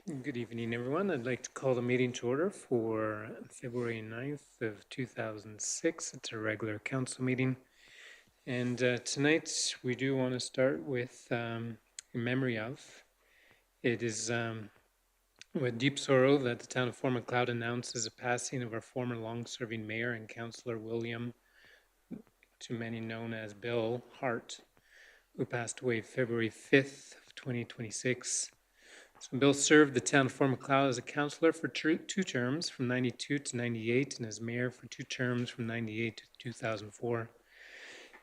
Good evening, everyone. I'd like to call the meeting to order for February 9th of 2006. It's a regular council meeting. And tonight we do want to start with in memory of. It is with deep sorrow that the town of Fort Macleod announces the passing of our former long-serving mayor and councillor William, to many known as Bill Hart, who passed away February 5th of 2026. So Bill served the town of Fort Macleod as a councillor for two terms from 92 to 98 and as mayor for 2 terms from 98 to 2004.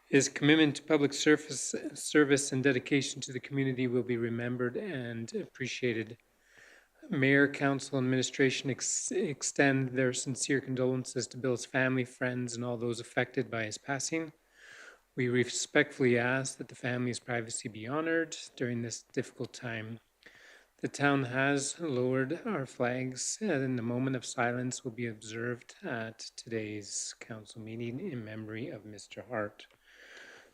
His commitment to public service and dedication to the community will be remembered and appreciated. Mayor, council, and administration extend their sincere condolences to Bill's family, friends, and all those affected by his passing. We respectfully ask that the family's privacy be honored during this difficult time. The town has lowered our flags, and the moment of silence will be observed at today's council meeting in memory of Mr. Hart.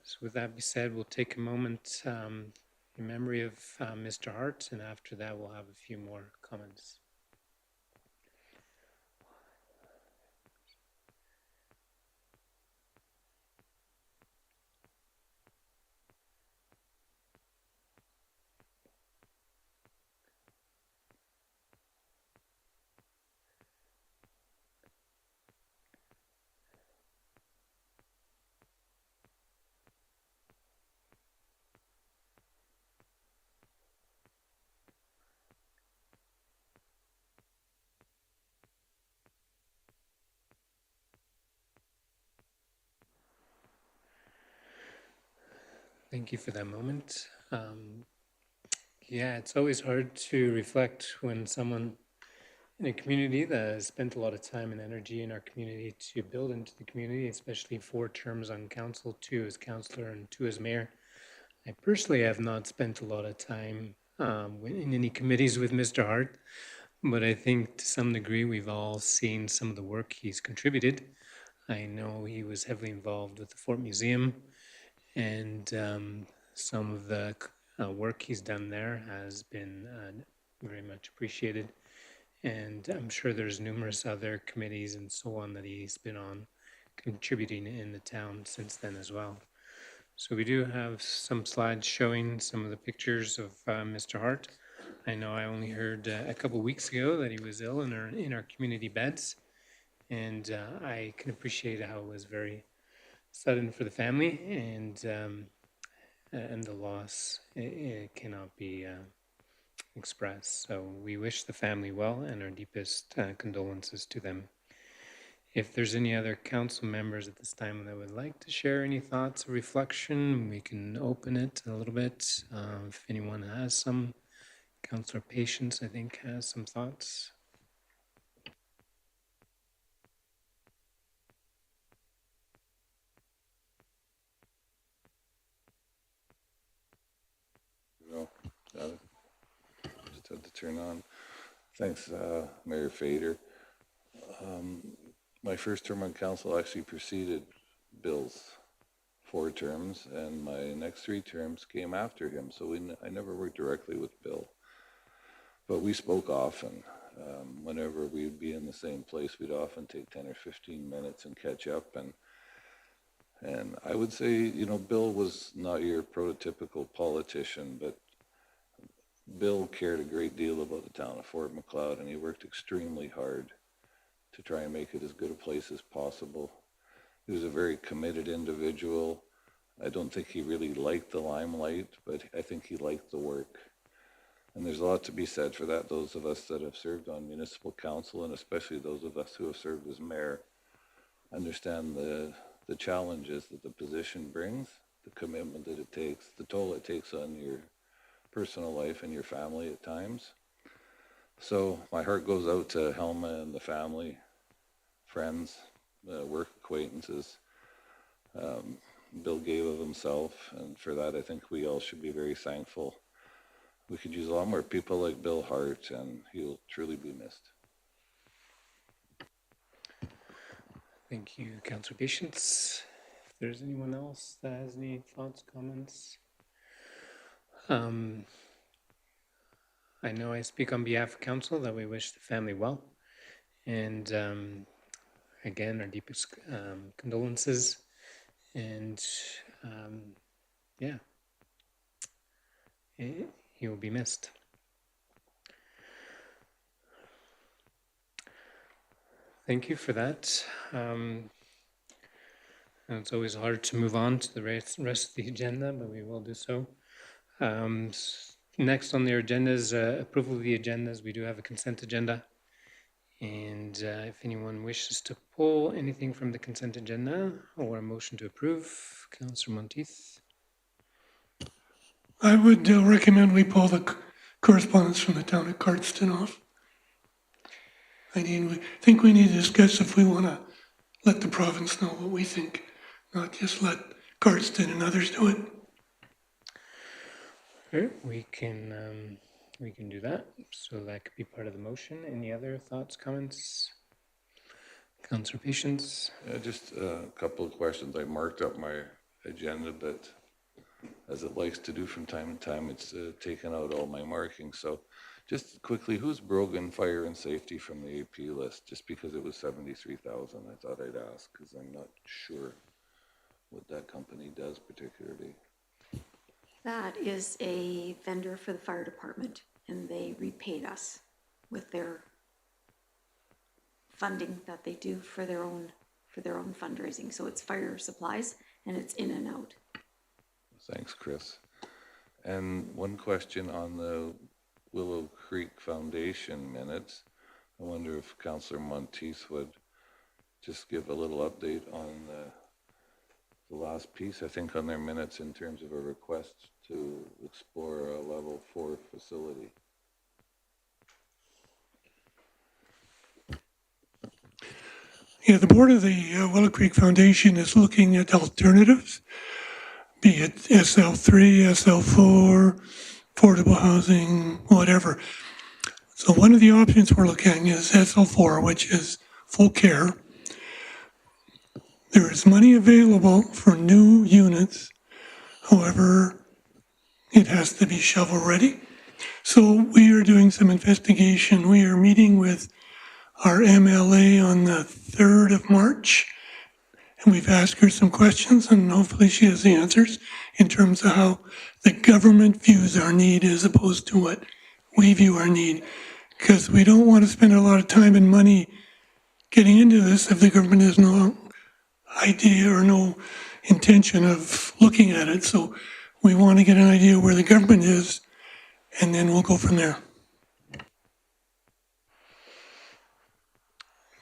So with that being said, we'll take a moment in memory of Mr. Hart, and after that we'll have a few more comments. Thank you for that moment. Yeah, it's always hard to reflect when someone in a community that has spent a lot of time and energy in our community to build into the community, especially 4 terms on council, 2 as councillor and 2 as mayor. I personally have not spent a lot of time in any committees with Mr. Hart, but I think to some degree we've all seen some of the work he's contributed. I know he was heavily involved with the Fort Museum, and some of the work he's done there has been very much appreciated. And I'm sure there's numerous other committees and so on that he's been on contributing in the town since then as well. So we do have some slides showing some of the pictures of Mr. Hart. I know I only heard a couple weeks ago that he was ill in our community beds, and I can appreciate how it was very sudden for the family, and the loss it cannot be expressed. So we wish the family well and our deepest condolences to them. If there's any other council members at this time that would like to share any thoughts or reflection, we can open it a little bit. If anyone has some, Councillor Patience, I think, has some thoughts. Got it. Just had to turn on. Thanks, Mayor Fader. My first term on council actually preceded Bill's 4 terms, and my next 3 terms came after him. So I never worked directly with Bill, but we spoke often. Whenever we'd be in the same place, we'd often take 10 or 15 minutes and catch up. And I would say, Bill was not your prototypical politician, but Bill cared a great deal about the town of Fort Macleod, and he worked extremely hard to try and make it as good a place as possible. He was a very committed individual. I don't think he really liked the limelight, but I think he liked the work. And there's a lot to be said for that. Those of us that have served on municipal council, and especially those of us who have served as mayor, understand the challenges that the position brings, the commitment that it takes, the toll it takes on your personal life and your family at times. So my heart goes out to Helma and the family, friends, work acquaintances. Bill gave of himself, and for that I think we all should be very thankful. We could use a lot more people like Bill Hart, and he'll truly be missed. Thank you, Councillor Patience. If there's anyone else that has any thoughts, comments. I know I speak on behalf of council that we wish the family well. And again, our deepest condolences. And yeah, he will be missed. Thank you for that. And it's always hard to move on to the rest of the agenda, but we will do so. Next on the agenda is approval of the agendas. We do have a consent agenda. And if anyone wishes to pull anything from the consent agenda or a motion to approve, Councillor Monteith. I would recommend we pull the correspondence from the town of Cardston off. I mean, we think we need to discuss if we want to let the province know what we think, not just let Cardston and others do it. Sure, we can do that. So that could be part of the motion. Any other thoughts, comments? Councillor Patience. Just a couple of questions. I marked up my agenda, but as it likes to do from time to time, it's taken out all my markings. So just quickly, who's Brogan Fire and Safety from the AP list? Just because it was 73,000, I thought I'd ask, because I'm not sure what that company does particularly. That is a vendor for the fire department, and they repaid us with their funding that they do for their own fundraising. So it's fire supplies, and it's in and out. Thanks, Chris. And one question on the Willow Creek Foundation minutes. I wonder if Councillor Monteith would just give a little update on the last piece, I think, on their minutes in terms of a request to explore a level 4 facility. Yeah, the board of the Willow Creek Foundation is looking at alternatives, be it SL3, SL4, affordable housing, whatever. So one of the options we're looking at is SL4, which is full care. There is money available for new units. However, it has to be shovel ready. So we are doing some investigation. We are meeting with our MLA on the 3rd of March. And we've asked her some questions, and hopefully she has the answers in terms of how the government views our need as opposed to what we view our need. Because we don't want to spend a lot of time and money getting into this if the government has no idea or no intention of looking at it. So we want to get an idea where the government is, and then we'll go from there.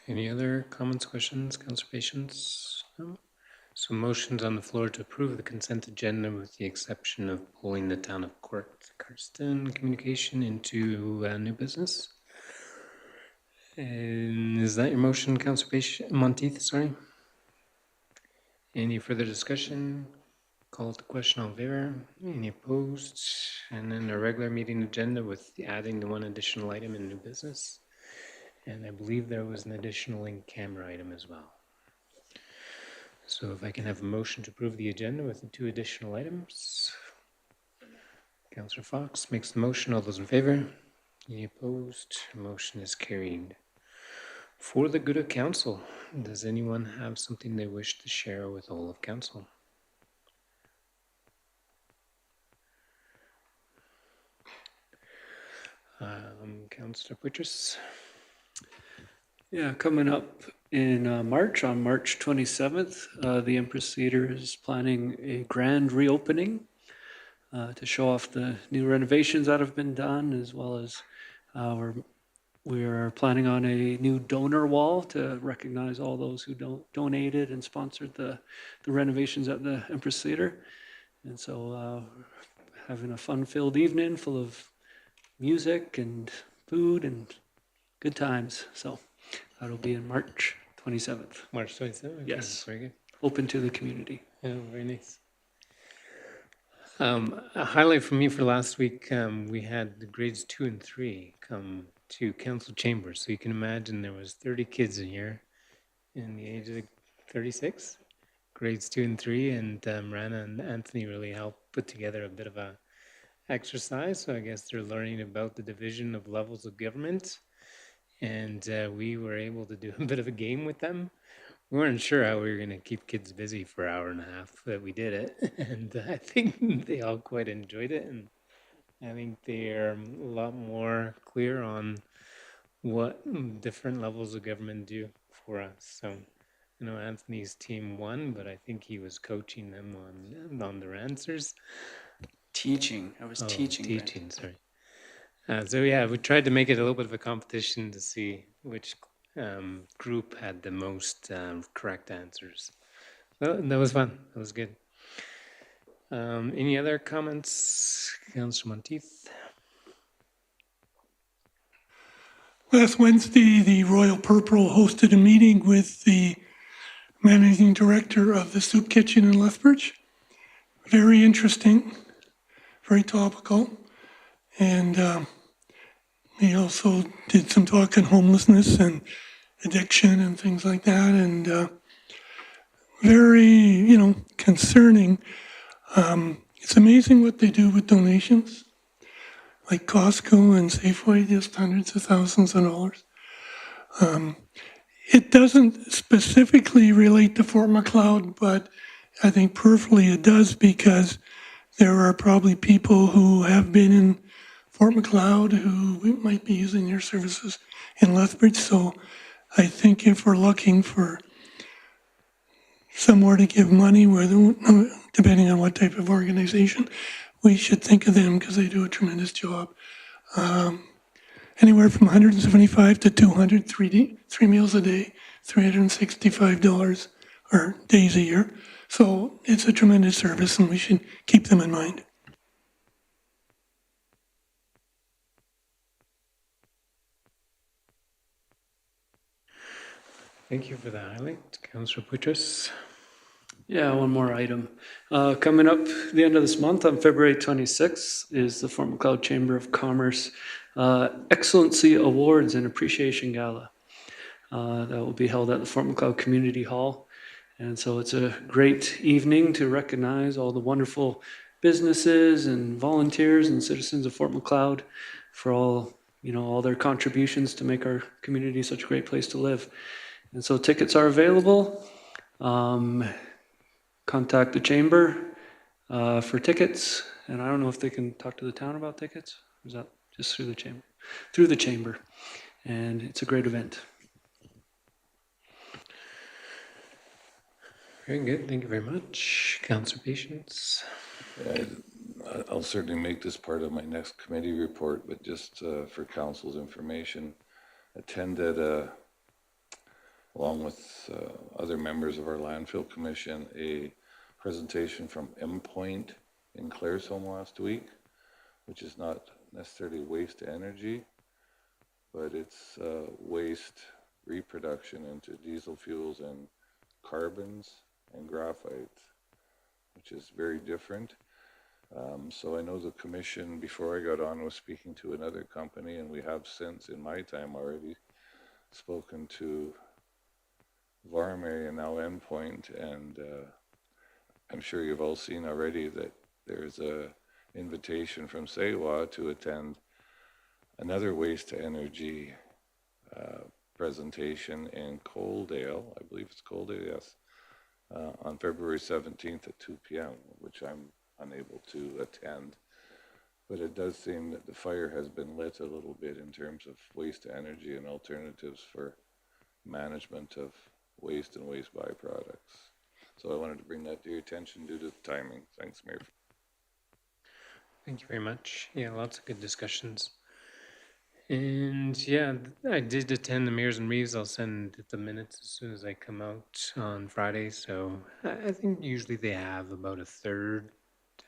Any other comments, questions, Councillor Patience? No? So motions on the floor to approve the consent agenda with the exception of pulling the town of Cardston communication into new business. And is that your motion, Councillor Monteith? Sorry. Any further discussion? Call the question on favor. Any opposed? And then a regular meeting agenda with adding the one additional item in new business. And I believe there was an additional in-camera item as well. So if I can have a motion to approve the agenda with the 2 additional items. Councillor Fox makes the motion. All those in favor? Any opposed? Motion is carried. For the good of council, does anyone have something they wish to share with all of council? Councillor Poitras. Yeah, coming up in March, on March 27th, the Empress Theater is planning a grand reopening to show off the new renovations that have been done, as well as we're planning on a new donor wall to recognize all those who donated and sponsored the renovations at the Empress Theater. And so having a fun-filled evening full of music and food and good times. So that'll be in March 27th. March 27th? Okay, Yes. very good. Open to the community. Yeah, very nice. A highlight for me for last week, we had the grades 2 and 3 come to council chambers. So you can imagine there was 30 kids in here in the age of 36, grades 2 and 3, and Rana and Anthony really helped put together a bit of a exercise. So I guess they're learning about the division of levels of government. And we were able to do a bit of a game with them. We weren't sure how we were going to keep kids busy for an hour and a half, but we did it. And I think they all quite enjoyed it. And I think they're a lot more clear on what different levels of government do for us. So I know Anthony's team won, but I think he was coaching them on their answers. Teaching. I was teaching. Brent. Teaching, sorry. So yeah, we tried to make it a little bit of a competition to see which group had the most correct answers. Well, that was fun. That was good. Any other comments, Councillor Monteith? Last Wednesday, the Royal Purple hosted a meeting with the managing director of the Soup Kitchen in Lethbridge. Very interesting, very topical. And he also did some talk on homelessness and addiction and things like that. And very, concerning. It's amazing what they do with donations. Like Costco and Safeway, just hundreds of thousands of dollars. It doesn't specifically relate to Fort Macleod, but I think peripherally it does because there are probably people who have been in Fort Macleod who might be using their services in Lethbridge. So I think if we're looking for somewhere to give money, whether depending on what type of organization, we should think of them because they do a tremendous job. Anywhere from 175 to 200, three meals a day, $365 or days a year. So it's a tremendous service and we should keep them in mind. Thank you for the highlight, Councillor Boutros. Yeah, one more item. Coming up the end of this month on February 26th is the Fort Macleod Chamber of Commerce Excellency Awards and Appreciation Gala. That will be held at the Fort Macleod Community Hall. And so it's a great evening to recognize all the wonderful businesses and volunteers and citizens of Fort Macleod for all their contributions to make our community such a great place to live. And so tickets are available. Contact the chamber for tickets. And I don't know if they can talk to the town about tickets. Or is that just through the chamber? Through the chamber. And it's a great event. Very good. Thank you very much. Councillor Patience. I'll certainly make this part of my next committee report, but just for council's information, attended along with other members of our landfill commission, a presentation from M-Point in Claresholm last week, which is not necessarily waste energy, but it's waste reproduction into diesel fuels and carbons and graphite, which is very different. So I know the commission, before I got on, was speaking to another company, and we have since, in my time already, spoken to Varme and now M-Point, and I'm sure you've all seen already that there's a invitation from SEWA to attend another waste to energy presentation in Coaldale, I believe it's Coaldale, yes, on February 17th at 2 p.m., which I'm unable to attend. But it does seem that the fire has been lit a little bit in terms of waste to energy and alternatives for management of waste and waste byproducts. So I wanted to bring that to your attention due to the timing. Thanks, Mayor. Thank you very much. Yeah, lots of good discussions. And yeah, I did attend the Mayors and Reeves. I'll send the minutes as soon as I come out on Friday. So I think usually they have about a third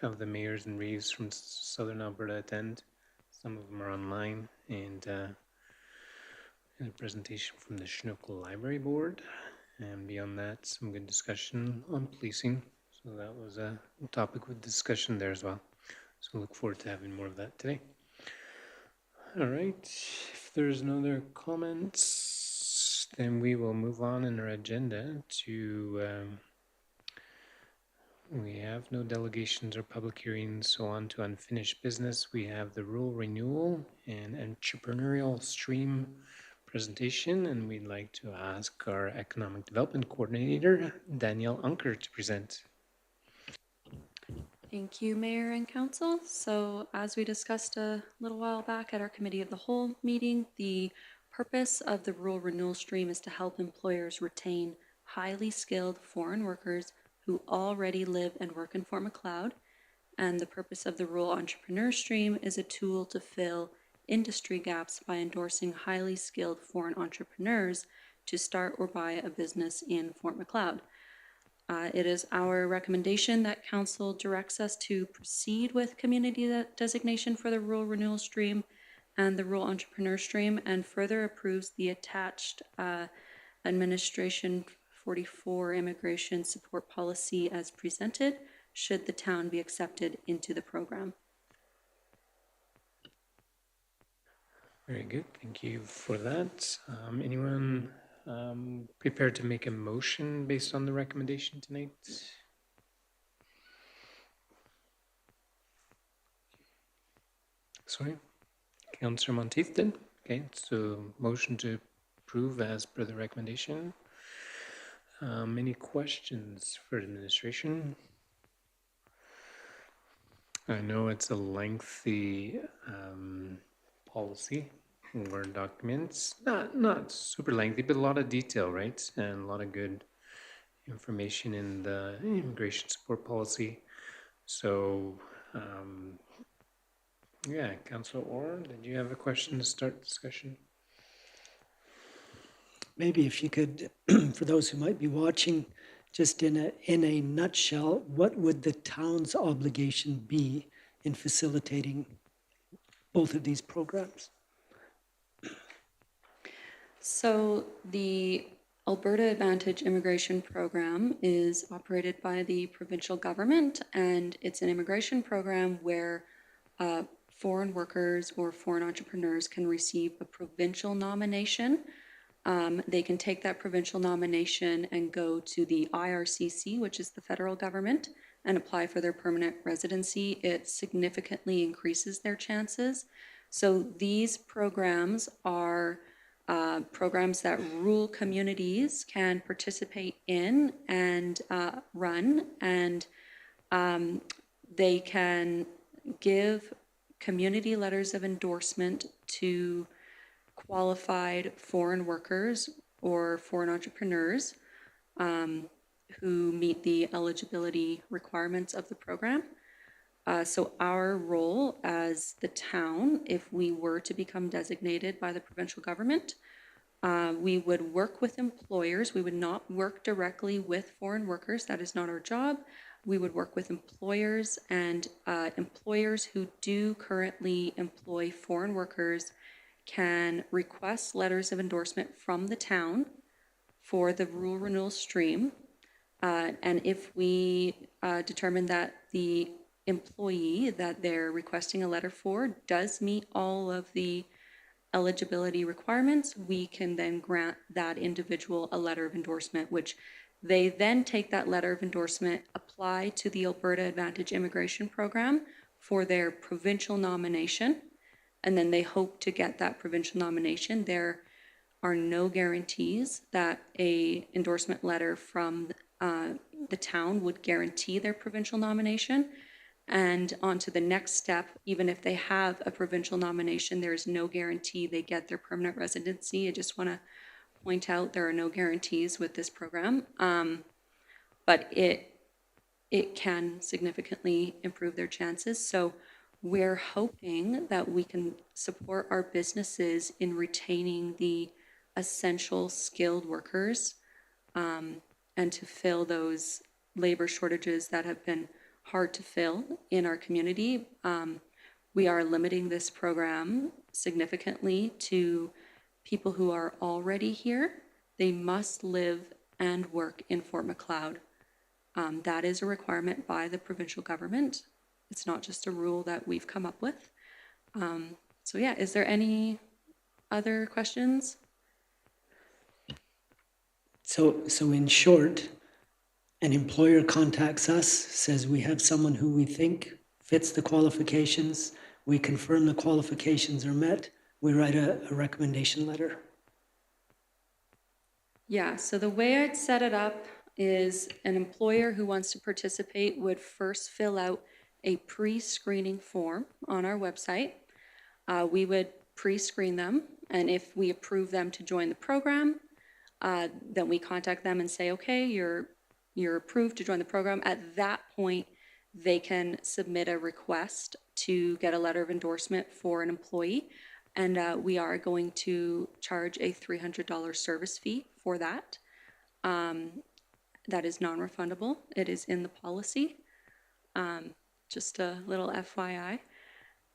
of the Mayors and Reeves from Southern Alberta attend. Some of them are online, and a presentation from the Chinook Library Board. And beyond that, some good discussion on policing. So that was a topic of discussion there as well. So look forward to having more of that today. All right, if there's no other comments, then we will move on in our agenda to We have no delegations or public hearings, so on to unfinished business. We have the rural renewal and entrepreneurial stream presentation, and we'd like to ask our economic development coordinator, Danielle Unker, to present. Thank you, Mayor and Council. So as we discussed a little while back at our Committee of the Whole meeting, the purpose of the Rural Renewal Stream is to help employers retain highly skilled foreign workers who already live and work in Fort Macleod. And the purpose of the Rural Entrepreneur Stream is a tool to fill industry gaps by endorsing highly skilled foreign entrepreneurs to start or buy a business in Fort Macleod. It is our recommendation that Council directs us to proceed with community designation for the Rural Renewal Stream and the Rural Entrepreneur Stream, and further approves the attached Administration 44 Immigration Support Policy as presented, should the town be accepted into the program. Very good, thank you for that. Anyone prepared to make a motion based on the recommendation tonight? Sorry, Councillor Monteith did. Okay, so motion to approve as per the recommendation. Any questions for administration? I know it's a lengthy policy, Word documents, not super lengthy, but a lot of detail, right? And a lot of good information in the immigration support policy. So, yeah, Councillor Orr, did you have a question to start discussion? Maybe if you could, for those who might be watching, just in a nutshell, what would the town's obligation be in facilitating both of these programs? So the Alberta Advantage Immigration Program is operated by the provincial government, and it's an immigration program where foreign workers or foreign entrepreneurs can receive a provincial nomination. They can take that provincial nomination and go to the IRCC, which is the federal government, and apply for their permanent residency. It significantly increases their chances. So these programs are programs that rural communities can participate in and run, and they can give community letters of endorsement to qualified foreign workers or foreign entrepreneurs who meet the eligibility requirements of the program. So our role as the town, if we were to become designated by the provincial government, we would work with employers. We would not work directly with foreign workers. That is not our job. We would work with employers, and employers who do currently employ foreign workers can request letters of endorsement from the town for the Rural Renewal Stream. And if we determine that the employee that they're requesting a letter for does meet all of the eligibility requirements, we can then grant that individual a letter of endorsement, which they then take that letter of endorsement, apply to the Alberta Advantage Immigration Program for their provincial nomination, and then they hope to get that provincial nomination. There are no guarantees that a endorsement letter from the town would guarantee their provincial nomination. And on to the next step, even if they have a provincial nomination, there is no guarantee they get their permanent residency. I just want to point out there are no guarantees with this program, but it can significantly improve their chances. So we're hoping that we can support our businesses in retaining the essential skilled workers and to fill those labor shortages that have been hard to fill in our community. We are limiting this program significantly to people who are already here. They must live and work in Fort Macleod. That is a requirement by the provincial government. It's not just a rule that we've come up with. So yeah, is there any other questions? So in short, an employer contacts us, says we have someone who we think fits the qualifications, we confirm the qualifications are met, we write a recommendation letter. Yeah, so the way I'd set it up is an employer who wants to participate would first fill out a pre-screening form on our website. We would pre-screen them, and if we approve them to join the program, then we contact them and say, okay, you're approved to join the program. At that point, they can submit a request to get a letter of endorsement for an employee. And we are going to charge a $300 service fee for that. That is non-refundable. It is in the policy. Just a little FYI.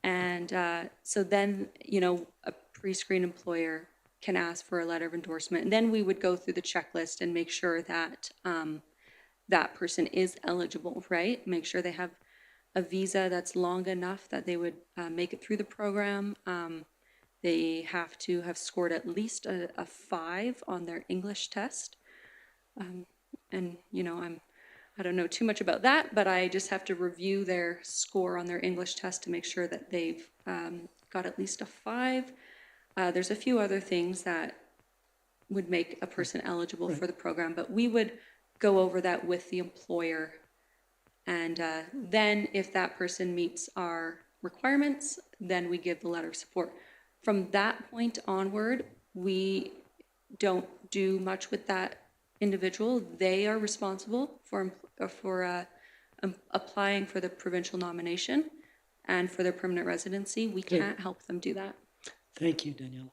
And so then, a pre-screened employer can ask for a letter of endorsement. And then we would go through the checklist and make sure that that person is eligible, right? Make sure they have a visa that's long enough that they would make it through the program. They have to have scored at least a 5 on their English test. And, I don't know too much about that, but I just have to review their score on their English test to make sure that they've got at least a 5. There's a few other things that would make a person eligible for the program, but we would go over that with the employer. And then if that person meets our requirements, then we give the letter of support. From that point onward, we don't do much with that individual. They are responsible for applying for the provincial nomination and for their permanent residency. We can't help them do that. Thank you, Danielle.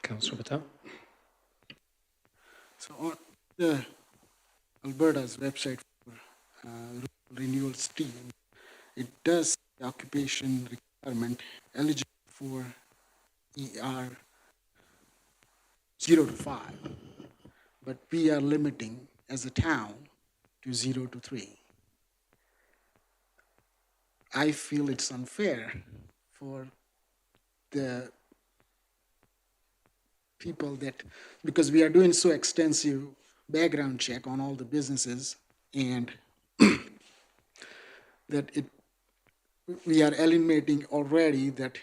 Councillor Patel? So on the Alberta's website for renewal scheme, it does the occupation requirement eligible for ER 0 to 5, but we are limiting as a town to 0 to 3. I feel it's unfair for the people that, because we are doing so extensive background check on all the businesses, and that we are eliminating already that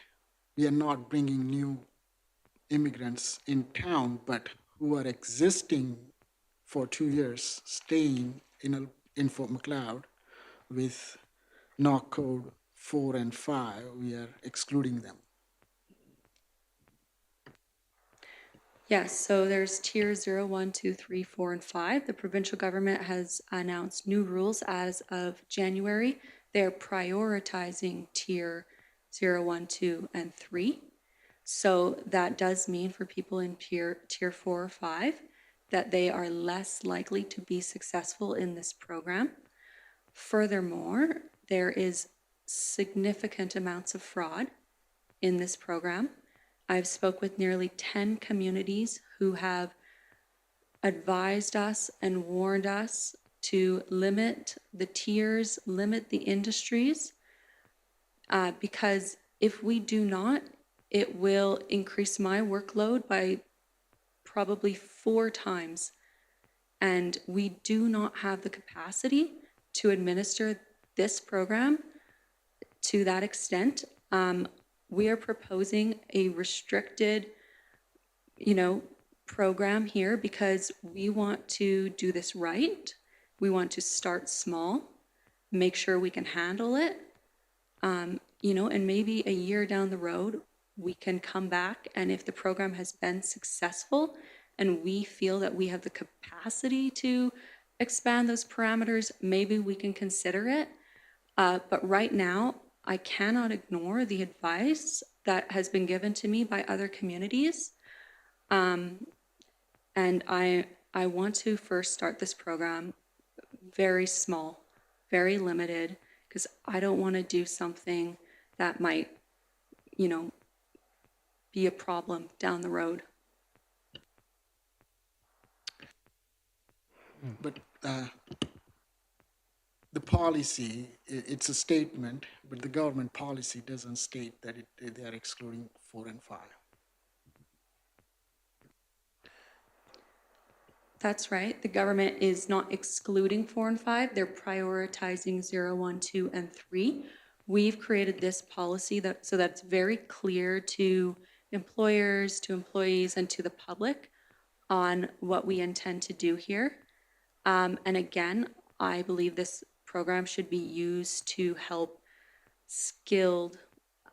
we are not bringing new immigrants in town, but who are existing for 2 years, staying in Fort McLeod with NOC code 4 and 5, we are excluding them. Yes, so there's tier 0, 1, 2, 3, 4, and 5. The provincial government has announced new rules as of January. They're prioritizing tier 0, 1, 2, and 3. So that does mean for people in tier 4 or 5 that they are less likely to be successful in this program. Furthermore, there is significant amounts of fraud in this program. I've spoke with nearly 10 communities who have advised us and warned us to limit the tiers, limit the industries, because if we do not, it will increase my workload by probably 4 times. And we do not have the capacity to administer this program to that extent. We are proposing a restricted, program here because we want to do this right. We want to start small, make sure we can handle it, and maybe a year down the road, we can come back, and if the program has been successful and we feel that we have the capacity to expand those parameters, maybe we can consider it. But right now, I cannot ignore the advice that has been given to me by other communities. And I want to first start this program very small, very limited, because I don't want to do something that might, be a problem down the road. But the policy, it's a statement, but the government policy doesn't state that they are excluding 4 and 5. That's right. The government is not excluding 4 and 5. They're prioritizing 0, 1, 2, and 3. We've created this policy so that's very clear to employers, to employees, and to the public on what we intend to do here. And again, I believe this program should be used to help skilled,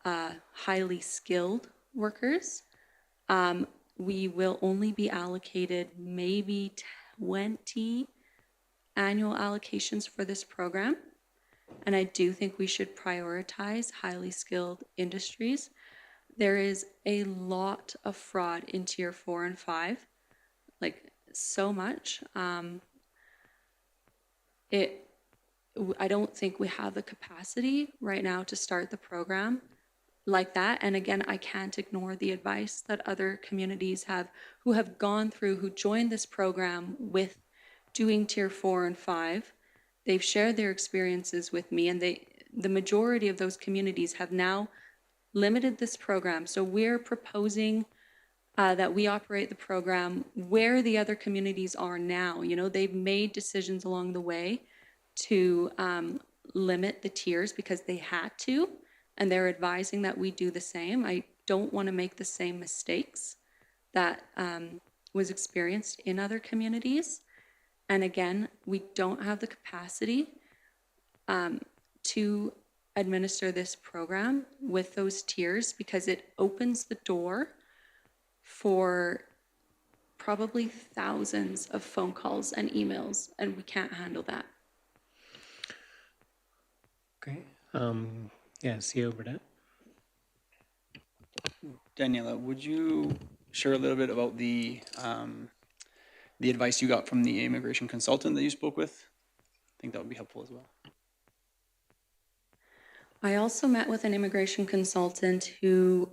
highly skilled workers. We will only be allocated maybe 20 annual allocations for this program. And I do think we should prioritize highly skilled industries. There is a lot of fraud in tier 4 and 5, like so much. I don't think we have the capacity right now to start the program like that. And again, I can't ignore the advice that other communities have who have gone through, who joined this program with doing tier 4 and 5. They've shared their experiences with me, and the majority of those communities have now limited this program. So we're proposing that we operate the program where the other communities are now. You know, they've made decisions along the way to limit the tiers because they had to, and they're advising that we do the same. I don't want to make the same mistakes that was experienced in other communities. And again, we don't have the capacity to administer this program with those tiers because it opens the door for probably thousands of phone calls and emails, and we can't handle that. Okay. Yeah, CEO Burdett. Daniela, would you share a little bit about the advice you got from the immigration consultant that you spoke with? I think that would be helpful as well. I also met with an immigration consultant who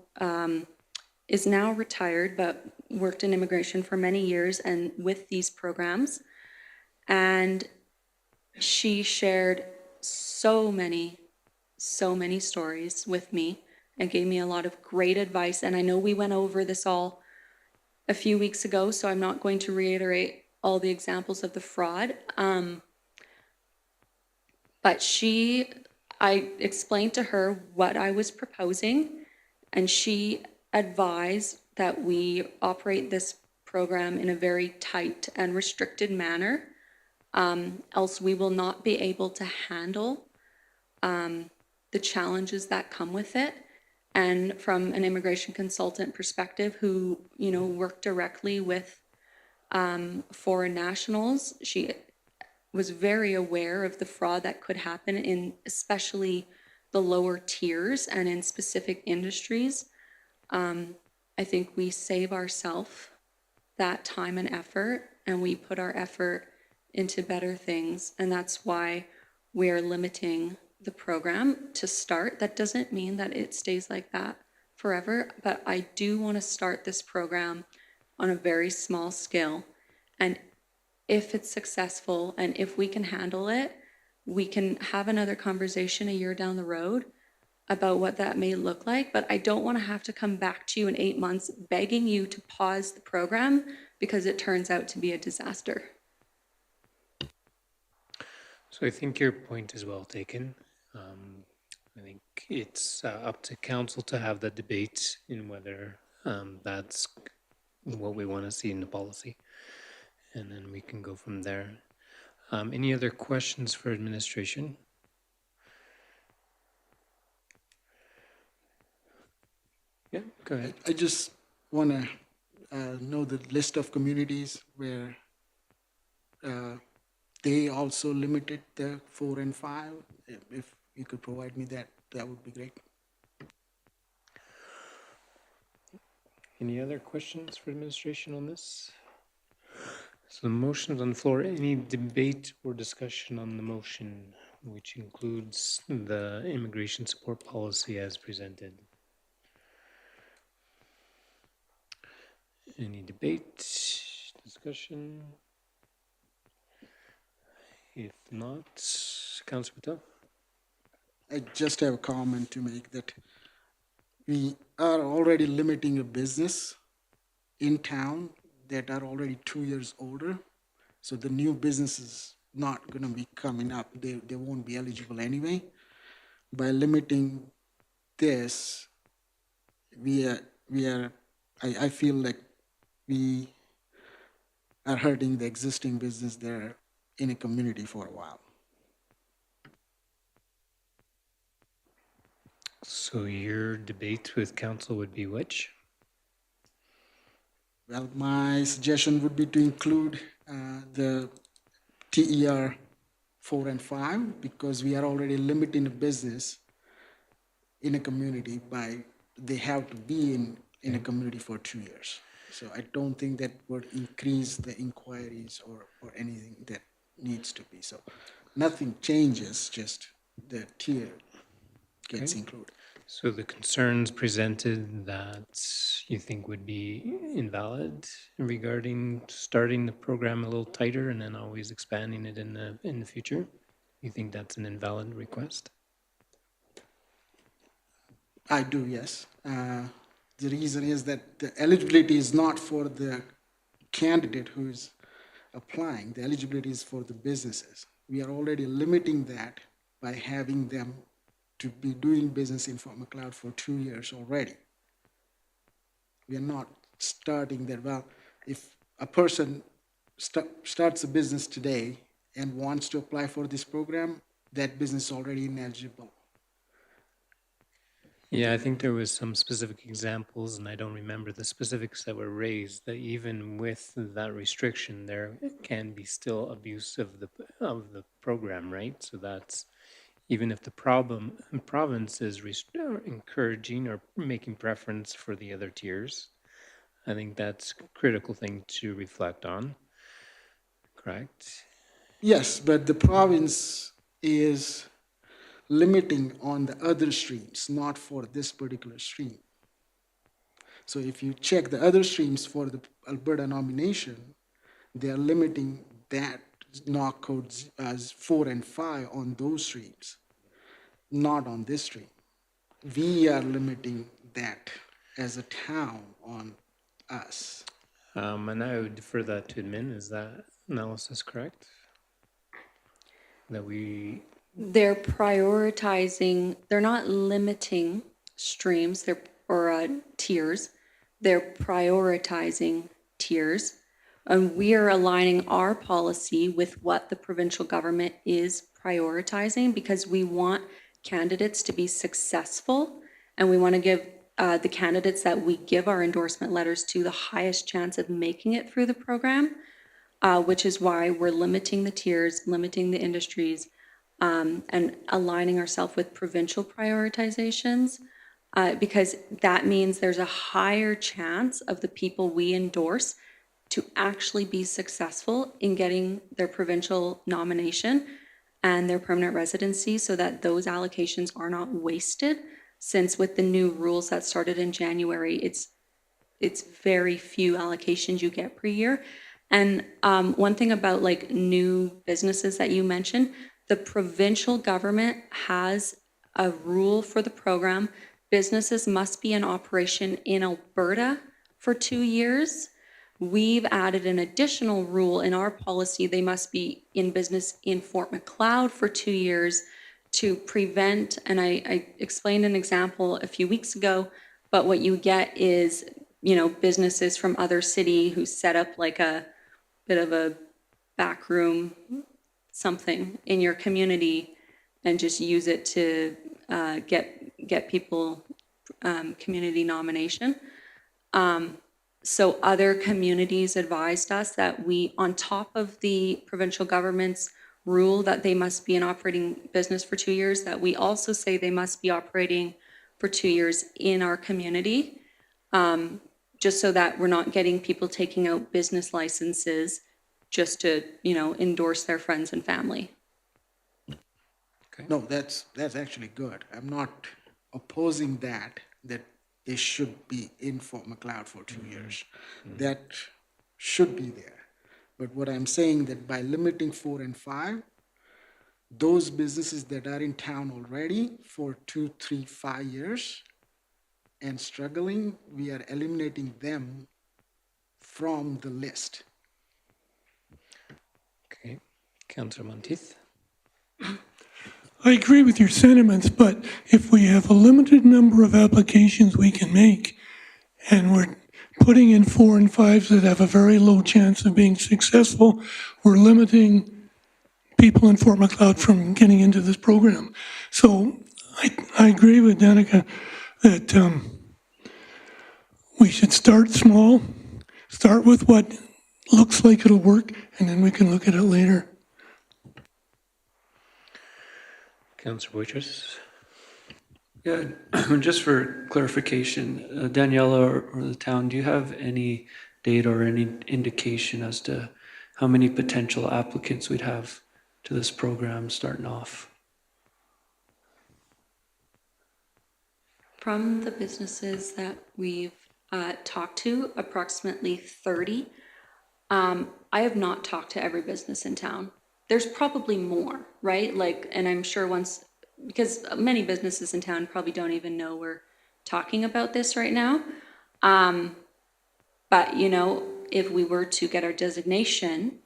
is now retired but worked in immigration for many years and with these programs. And she shared so many stories with me and gave me a lot of great advice. And I know we went over this all a few weeks ago, so I'm not going to reiterate all the examples of the fraud. But I explained to her what I was proposing, and she advised that we operate this program in a very tight and restricted manner, else we will not be able to handle the challenges that come with it. And from an immigration consultant perspective who, you know, worked directly with foreign nationals, she was very aware of the fraud that could happen in especially the lower tiers and in specific industries. I think we save ourselves that time and effort, and we put our effort into better things. And that's why we're limiting the program to start. That doesn't mean that it stays like that forever, but I do want to start this program on a very small scale. And if it's successful and if we can handle it, we can have another conversation a year down the road about what that may look like. But I don't want to have to come back to you in 8 months begging you to pause the program because it turns out to be a disaster. So I think your point is well taken. I think it's up to council to have the debate in whether that's what we want to see in the policy. And then we can go from there. Any other questions for administration? Yeah, go ahead. I just want to know the list of communities where they also limited the 4 and 5. If you could provide me that, that would be great. Any other questions for administration on this? So the motion's on the floor. Any debate or discussion on the motion, which includes the immigration support policy as presented? Any debate, discussion? If not, Councilor Patel? I just have a comment to make that we are already limiting a business in town that are already 2 years older. So the new businesses not gonna be coming up. They won't be eligible anyway. By limiting this, I feel like we are hurting the existing business there in a community for a while. So your debate with council would be which? Well, my suggestion would be to include the TER 4 and 5 because we are already limiting the business in a community by they have to be in a community for 2 years. So I don't think that would increase the inquiries or anything that needs to be. So nothing changes, just the tier gets included. So the concerns presented that you think would be invalid regarding starting the program a little tighter and then always expanding it in the future? You think that's an invalid request? I do, yes. The reason is that the eligibility is not for the candidate who is applying. The eligibility is for the businesses. We are already limiting that by having them to be doing business in Fort McLeod for 2 years already. We are not starting that. Well, if a person starts a business today and wants to apply for this program, that business is already ineligible. Yeah, I think there was some specific examples, and I don't remember the specifics that were raised, that even with that restriction, there can be still abuse of the program, right? So that's, even if the province is encouraging or making preference for the other tiers, I think that's a critical thing to reflect on, correct? Yes, but the province is limiting on the other streams, not for this particular stream. So if you check the other streams for the Alberta nomination, they are limiting that knock codes as 4 and 5 on those streams, not on this stream. We are limiting that as a town on us. And I would defer that to admin. Is that analysis correct? That we, They're prioritizing, they're not limiting streams, or tiers. They're prioritizing tiers. And we are aligning our policy with what the provincial government is prioritizing because we want candidates to be successful and we want to give the candidates that we give our endorsement letters to the highest chance of making it through the program, which is why we're limiting the tiers, limiting the industries, and aligning ourselves with provincial prioritizations, because that means there's a higher chance of the people we endorse to actually be successful in getting their provincial nomination and their permanent residency so that those allocations are not wasted. Since with the new rules that started in January, it's very few allocations you get per year. And one thing about like new businesses that you mentioned, the provincial government has a rule for the program. Businesses must be in operation in Alberta for 2 years. We've added an additional rule in our policy. They must be in business in Fort McLeod for 2 years to prevent, and I explained an example a few weeks ago, but what you get is, businesses from other city who set up like a bit of a back room something in your community and just use it to get people community nomination. So other communities advised us that we, on top of the provincial government's rule that they must be in operating business for 2 years, that we also say they must be operating for 2 years in our community, just so that we're not getting people taking out business licenses just to, endorse their friends and family. No, that's actually good. I'm not opposing that they should be in Fort McLeod for 2 years. That should be there. But what I'm saying that by limiting 4 and 5, those businesses that are in town already for 2, 3, 5 years and struggling, we are eliminating them from the list. Councillor Monteith? I agree with your sentiments, but if we have a limited number of applications we can make, and we're putting in 4 and 5s that have a very low chance of being successful, we're limiting people in Fort Macleod from getting into this program. So I agree with Danica that we should start small, start with what looks like it'll work, and then we can look at it later. Councillor Waitress? Yeah, just for clarification, Daniela or the town, do you have any data or any indication as to how many potential applicants we'd have to this program starting off? From the businesses that we've talked to, approximately 30. I have not talked to every business in town. There's probably more, right? Like, and I'm sure once, because many businesses in town probably don't even know we're talking about this right now. But, you know, if we were to get our designation,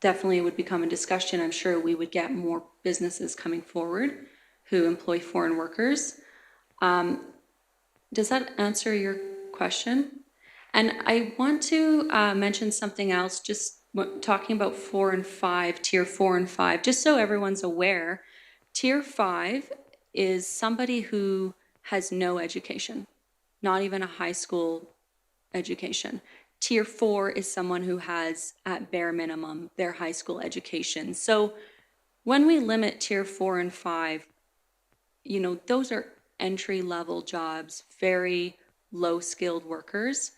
definitely it would become a discussion. I'm sure we would get more businesses coming forward who employ foreign workers. Does that answer your question? And I want to mention something else, just talking about 4 and 5, tier 4 and 5, just so everyone's aware. Tier 5 is somebody who has no education, not even a high school education. Tier 4 is someone who has, at bare minimum, their high school education. So when we limit tier 4 and 5, you know, those are entry-level jobs, very low-skilled workers.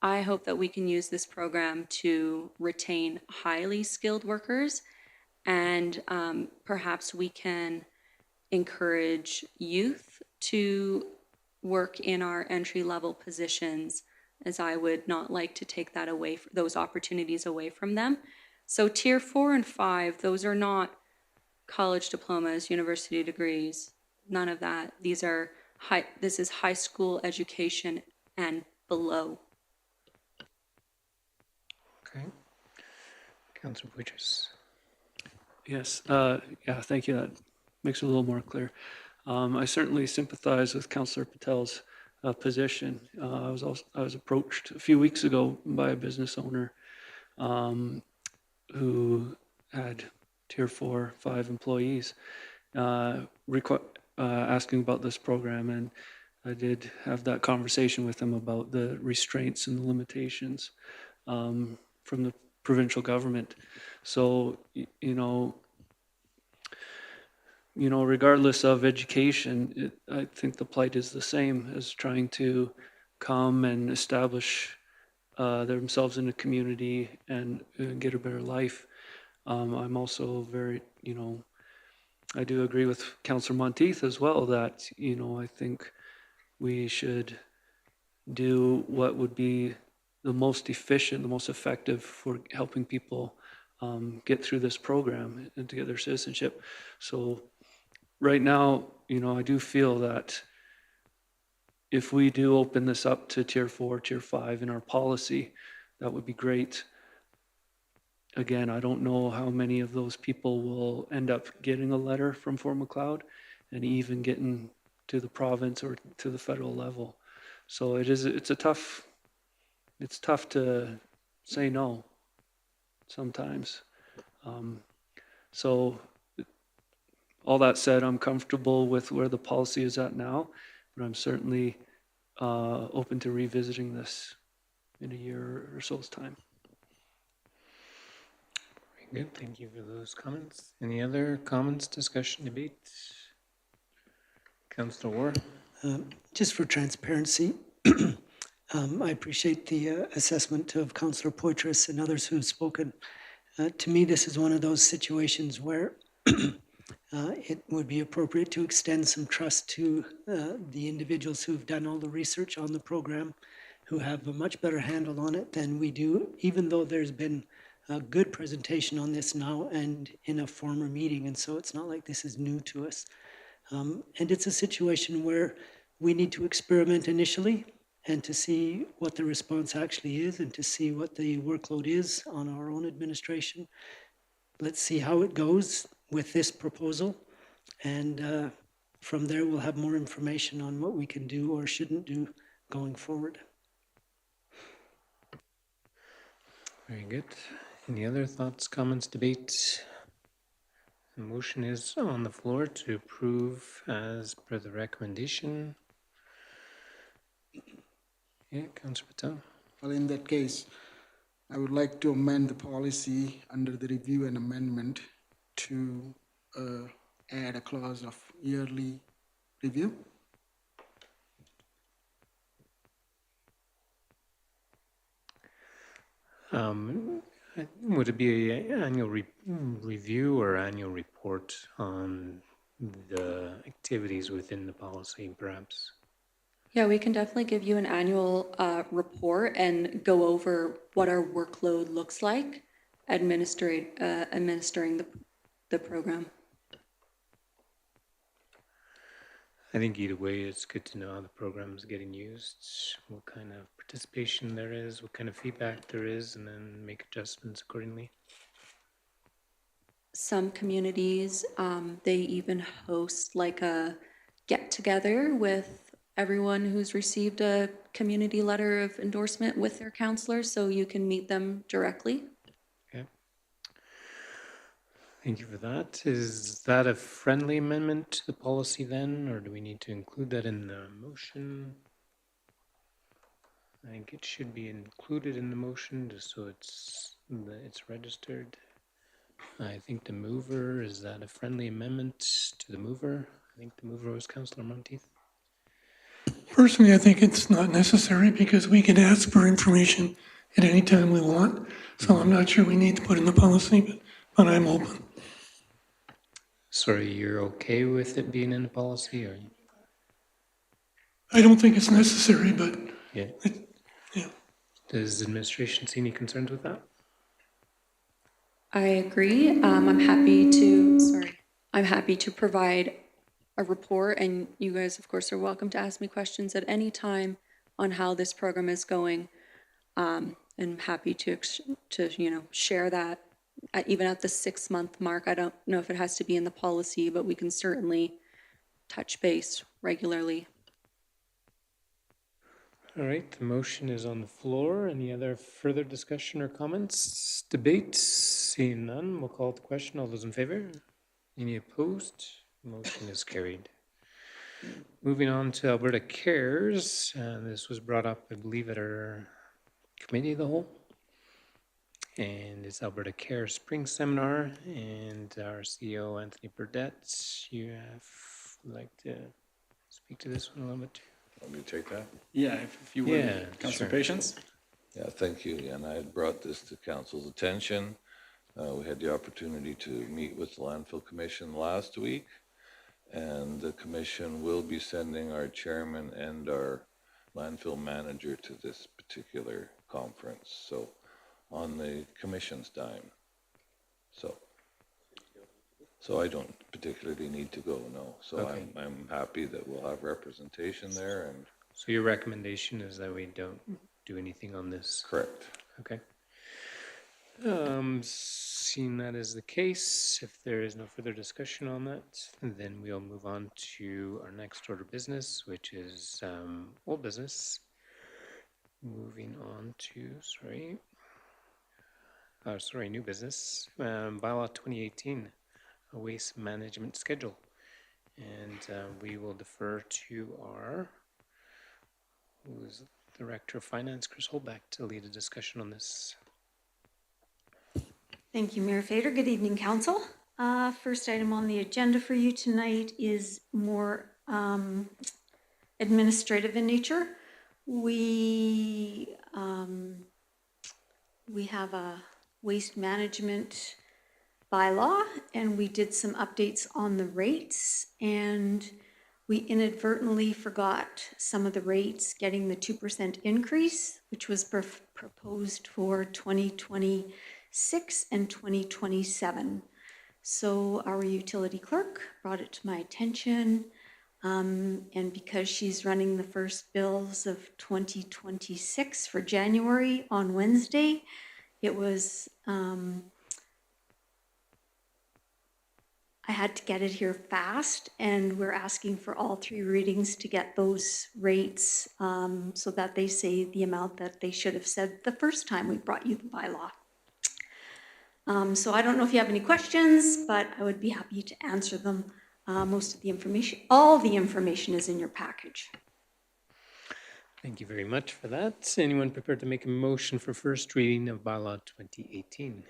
I hope that we can use this program to retain highly skilled workers, and perhaps we can encourage youth to work in our entry-level positions, as I would not like to take that away, those opportunities away from them. So tier 4 and 5, those are not college diplomas, university degrees, none of that. These are this is high school education and below. Okay. Councillor Waitress? Yes, yeah, thank you. That makes it a little more clear. I certainly sympathize with Councillor Patel's position. I was approached a few weeks ago by a business owner who had tier 4, 5 employees asking about this program, and I did have that conversation with him about the restraints and the limitations from the provincial government. So, you know, regardless of education, I think the plight is the same as trying to come and establish themselves in a community and get a better life. I'm also very, I do agree with Councillor Monteith as well that, I think we should do what would be the most efficient, the most effective for helping people get through this program and to get their citizenship. So right now, I do feel that if we do open this up to tier 4, tier 5 in our policy, that would be great. Again, I don't know how many of those people will end up getting a letter from Fort Macleod and even getting to the province or to the federal level. So it's tough to say no sometimes. So all that said, I'm comfortable with where the policy is at now, but I'm certainly open to revisiting this in a year or so's time. Very good. Thank you for those comments. Any other comments, discussion, debate? Councillor Ward? Just for transparency, I appreciate the assessment of Councillor Poitras and others who have spoken. To me, this is one of those situations where it would be appropriate to extend some trust to the individuals who've done all the research on the program, who have a much better handle on it than we do, even though there's been a good presentation on this now and in a former meeting. And so it's not like this is new to us. And it's a situation where we need to experiment initially and to see what the response actually is and to see what the workload is on our own administration. Let's see how it goes with this proposal. And from there, we'll have more information on what we can do or shouldn't do going forward. Very good. Any other thoughts, comments, debate? The motion is on the floor to approve as per the recommendation. Yeah, Councillor Patel. Well, in that case, I would like to amend the policy under the review and amendment to add a clause of yearly review. Would it be an annual review or annual report on the activities within the policy, perhaps? Yeah, we can definitely give you an annual report and go over what our workload looks like administering the program. I think either way, it's good to know how the program is getting used, what kind of participation there is, what kind of feedback there is, and then make adjustments accordingly. Some communities, they even host like a get-together with everyone who's received a community letter of endorsement with their counselors, so you can meet them directly. Okay. Thank you for that. Is that a friendly amendment to the policy then, or do we need to include that in the motion? I think it should be included in the motion just so it's registered. I think the mover, is that a friendly amendment to the mover? I think the mover was Councillor Monteith. Personally, I think it's not necessary because we can ask for information at any time we want. So I'm not sure we need to put in the policy, but I'm open. Sorry, you're okay with it being in the policy, or? I don't think it's necessary, but Yeah. yeah. Does the administration see any concerns with that? I agree. I'm happy to provide a report, and you guys, of course, are welcome to ask me questions at any time on how this program is going. And I'm happy to share that even at the 6-month mark. I don't know if it has to be in the policy, but we can certainly touch base regularly. All right, the motion is on the floor. Any other further discussion or comments? Debate? Seeing none, we'll call the question. All those in favor? Any opposed? Motion is carried. Moving on to Alberta Cares. This was brought up, I believe, at our committee of the whole. And it's Alberta Care Spring Seminar. And our CEO, Anthony Burdett, you like to speak to this one a little bit? Want me to take that? Yeah, if you would, Yeah, Councillor sure. Patience. Yeah, thank you. And I had brought this to council's attention. We had the opportunity to meet with the Landfill Commission last week. And the commission will be sending our chairman and our landfill manager to this particular conference. So on the commission's dime. So I don't particularly need to go, no. So Okay. I'm happy that we'll have representation there and So your recommendation is that we don't do anything on this? correct. Okay. Seeing that is the case, if there is no further discussion on that, then we'll move on to our next order of business, which is old business. Moving on to, new business, bylaw 2018, a waste management schedule. And we will defer to our, who's Director of Finance, Chris Holback, to lead a discussion on this. Thank you, Mayor Fader. Good evening, Council. First item on the agenda for you tonight is more administrative in nature. We have a waste management bylaw, and we did some updates on the rates, and we inadvertently forgot some of the rates getting the 2% increase, which was proposed for 2026 and 2027. So our utility clerk brought it to my attention. And because she's running the first bills of 2026 for January on Wednesday, it was, I had to get it here fast, and we're asking for all 3 readings to get those rates so that they say the amount that they should have said the first time we brought you the bylaw. So I don't know if you have any questions, but I would be happy to answer them. Most of the information, all the information is in your package. Thank you very much for that. Anyone prepared to make a motion for first reading of bylaw 2018?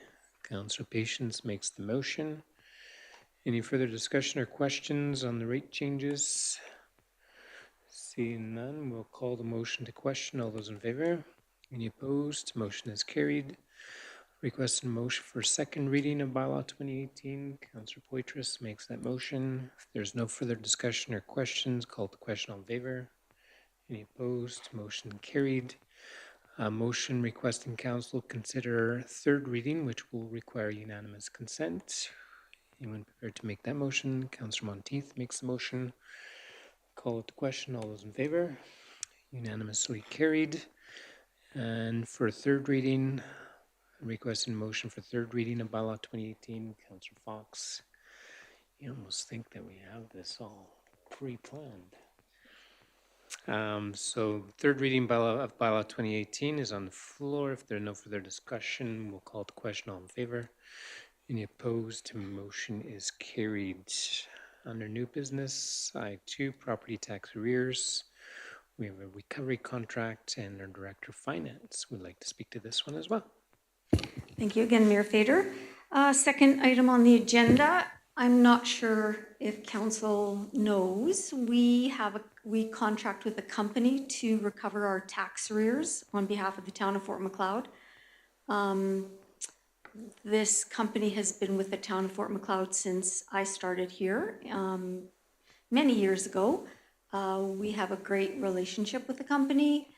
Councillor Patience makes the motion. Any further discussion or questions on the rate changes? Seeing none, we'll call the motion to question. All those in favor? Any opposed? Motion is carried. Requested motion for second reading of bylaw 2018. Councillor Poitras makes that motion. If there's no further discussion or questions, call the question. All in favor? Any opposed? Motion carried. Motion requesting council consider third reading, which will require unanimous consent. Anyone prepared to make that motion? Councillor Monteith makes the motion. Call it the question. All those in favor? Unanimously carried. And for third reading, requesting motion for third reading of bylaw 2018, Councillor Fox. You almost think that we have this all pre-planned. So third reading of bylaw 2018 is on the floor. If there's no further discussion, we'll call the question. All in favor? Any opposed? Motion is carried. Under new business, I2, property tax arrears. We have a recovery contract, and our Director of Finance would like to speak to this one as well. Thank you again, Mayor Fader. Second item on the agenda, I'm not sure if council knows, we contract with a company to recover our tax arrears on behalf of the town of Fort Macleod. This company has been with the town of Fort Macleod since I started here many years ago. We have a great relationship with the company.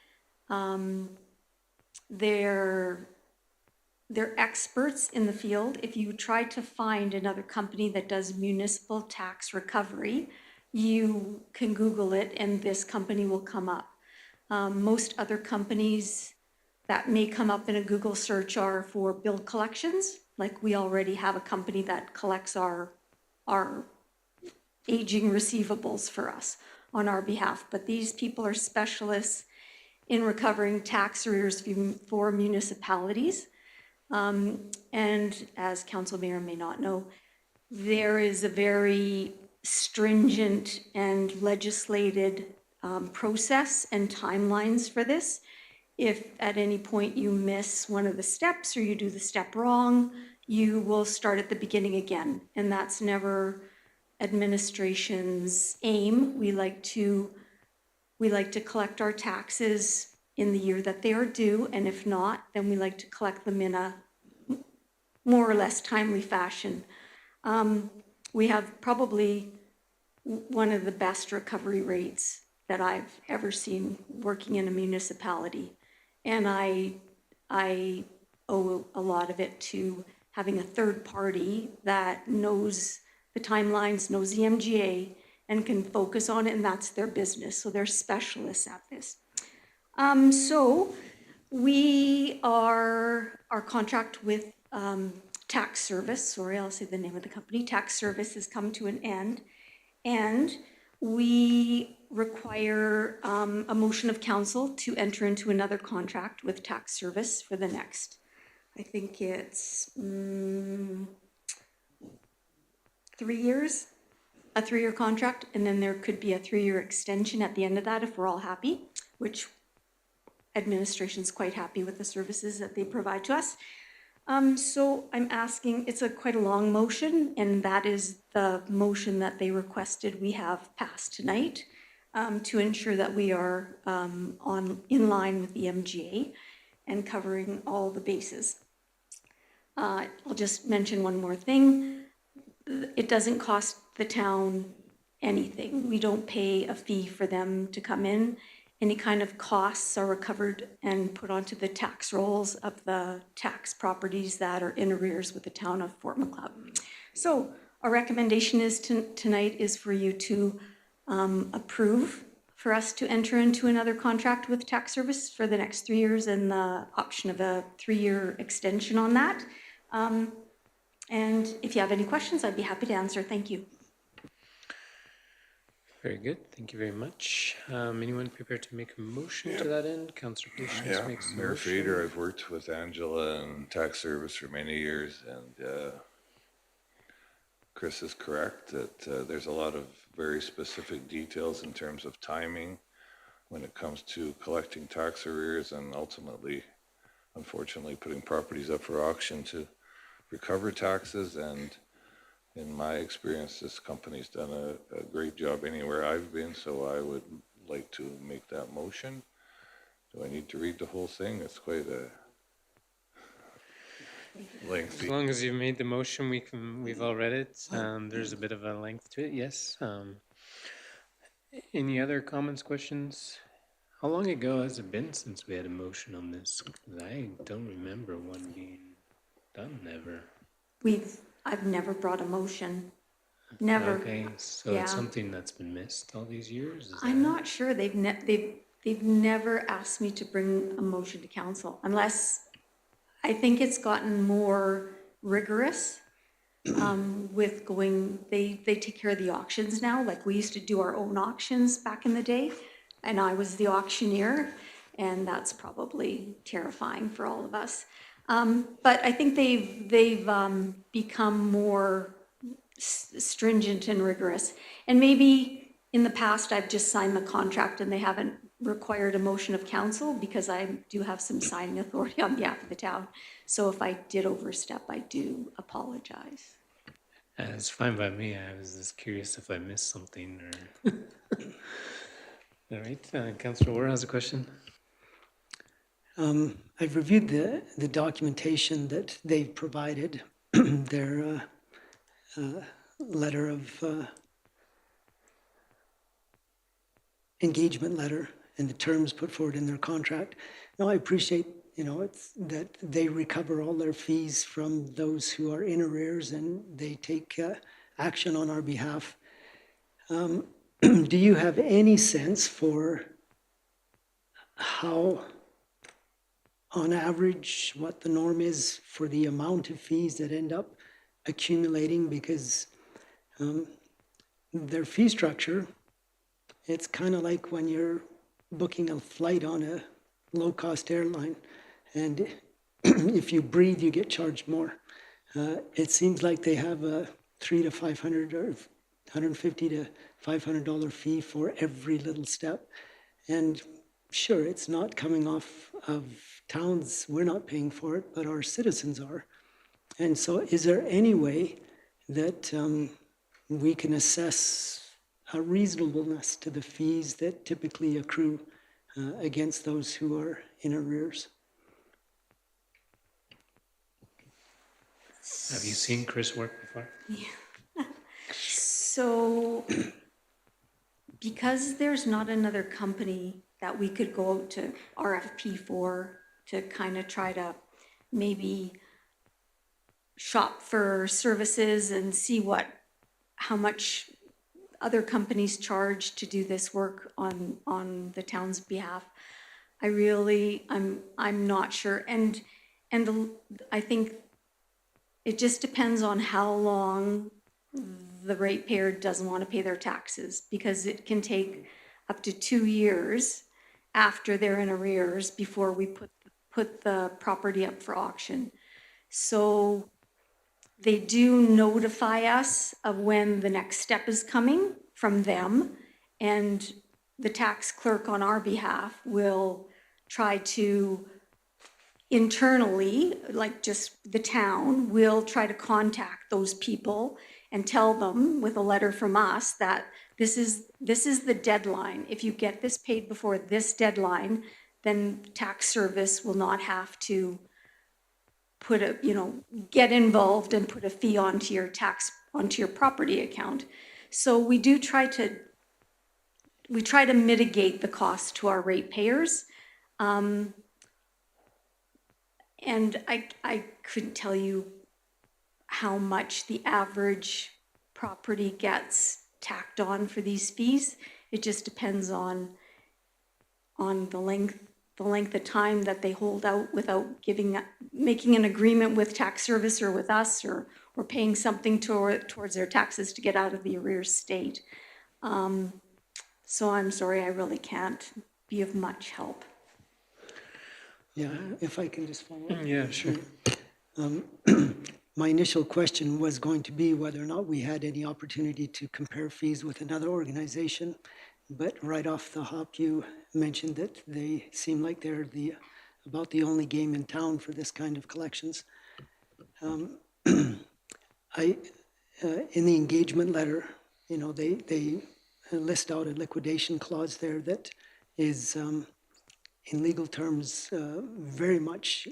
They're experts in the field. If you try to find another company that does municipal tax recovery, you can Google it and this company will come up. Most other companies that may come up in a Google search are for bill collections. Like we already have a company that collects our aging receivables for us on our behalf. But these people are specialists in recovering tax arrears for municipalities. And as council may or may not know, there is a very stringent and legislated process and timelines for this. If at any point you miss one of the steps or you do the step wrong, you will start at the beginning again. And that's never administration's aim. We like to collect our taxes in the year that they are due, and if not, then we like to collect them in a more or less timely fashion. We have probably one of the best recovery rates that I've ever seen working in a municipality. And I owe a lot of it to having a third party that knows the timelines, knows the MGA, and can focus on it, and that's their business. So they're specialists at this. So we our contract with Tax Service, sorry, I'll say the name of the company, Tax Service has come to an end, and we require a motion of council to enter into another contract with Tax Service for the next, I think it's 3 years, a 3-year contract, and then there could be a 3-year extension at the end of that if we're all happy, which administration's quite happy with the services that they provide to us. So I'm asking, it's quite a long motion, and that is the motion that they requested we have passed tonight to ensure that we are in line with the MGA and covering all the bases. I'll just mention one more thing. It doesn't cost the town anything. We don't pay a fee for them to come in. Any kind of costs are recovered and put onto the tax rolls of the tax properties that are in arrears with the town of Fort Macleod. So our recommendation is tonight is for you to approve for us to enter into another contract with tax service for the next 3 years and the option of a 3-year extension on that. And if you have any questions, I'd be happy to answer. Thank you. Very good. Thank you very much. Anyone prepared to make a motion to that end? Councillor Patience Yeah, makes the Mayor motion. Fader, I've worked with Angela in tax service for many years, and Chris is correct that there's a lot of very specific details in terms of timing when it comes to collecting tax arrears and ultimately, unfortunately, putting properties up for auction to recover taxes. And in my experience, this company's done a great job anywhere I've been, so I would like to make that motion. Do I need to read the whole thing? It's quite a As lengthy. long as you've made the motion, we've all read it. There's a bit of a length to it, yes. Any other comments, questions? How long ago has it been since we had a motion on this? 'Cause I don't remember one being done ever. I've never brought a motion. Never. Okay, so Yeah. it's something that's been missed all these years? Is I'm that it? not sure. They've never asked me to bring a motion to council unless I think it's gotten more rigorous with going, they take care of the auctions now. Like we used to do our own auctions back in the day and I was the auctioneer and that's probably terrifying for all of us. But I think they've become more stringent and rigorous. And maybe in the past, I've just signed the contract and they haven't required a motion of council because I do have some signing authority on behalf of the town. So if I did overstep, I do apologize. It's fine by me. I was just curious if I missed something or. All right, Councillor Ward has a question. I've reviewed the documentation that they've provided, their letter of engagement letter and the terms put forward in their contract. Now, I appreciate, it's that they recover all their fees from those who are in arrears and they take action on our behalf. Do you have any sense for how, on average, what the norm is for the amount of fees that end up accumulating? Because their fee structure, it's kind of like when you're booking a flight on a low-cost airline, and if you breathe, you get charged more. It seems like they have a $300 to $500 or $150 to $500 fee for every little step, and sure, it's not coming off of towns. We're not paying for it, but our citizens are. And so, is there any way that we can assess a reasonableness to the fees that typically accrue against those who are in arrears? Have you seen Chris work before? So because there's not another company that we could go out to RFP for to kind of try to maybe shop for services and see how much other companies charge to do this work on the town's behalf. I'm not sure. And I think it just depends on how long the ratepayer doesn't want to pay their taxes, because it can take up to 2 years after they're in arrears before we put the property up for auction. So they do notify us of when the next step is coming from them, and the tax clerk on our behalf will try to internally, like just the town, will try to contact those people and tell them with a letter from us that this is the deadline. If you get this paid before this deadline, then tax service will not have to get involved and put a fee onto your property account. So we try to mitigate the cost to our ratepayers. And I couldn't tell you how much the average property gets tacked on for these fees. It just depends on the length of time that they hold out without making an agreement with tax service or with us, or paying something towards their taxes to get out of the arrears state. So I'm sorry, I really can't be of much help. Yeah, if I can just follow up. Yeah, sure. My initial question was going to be whether or not we had any opportunity to compare fees with another organization, but right off the hop, you mentioned that they seem like they're about the only game in town for this kind of collections. In the engagement letter, you know, they list out a liquidation clause there that is, in legal terms, very much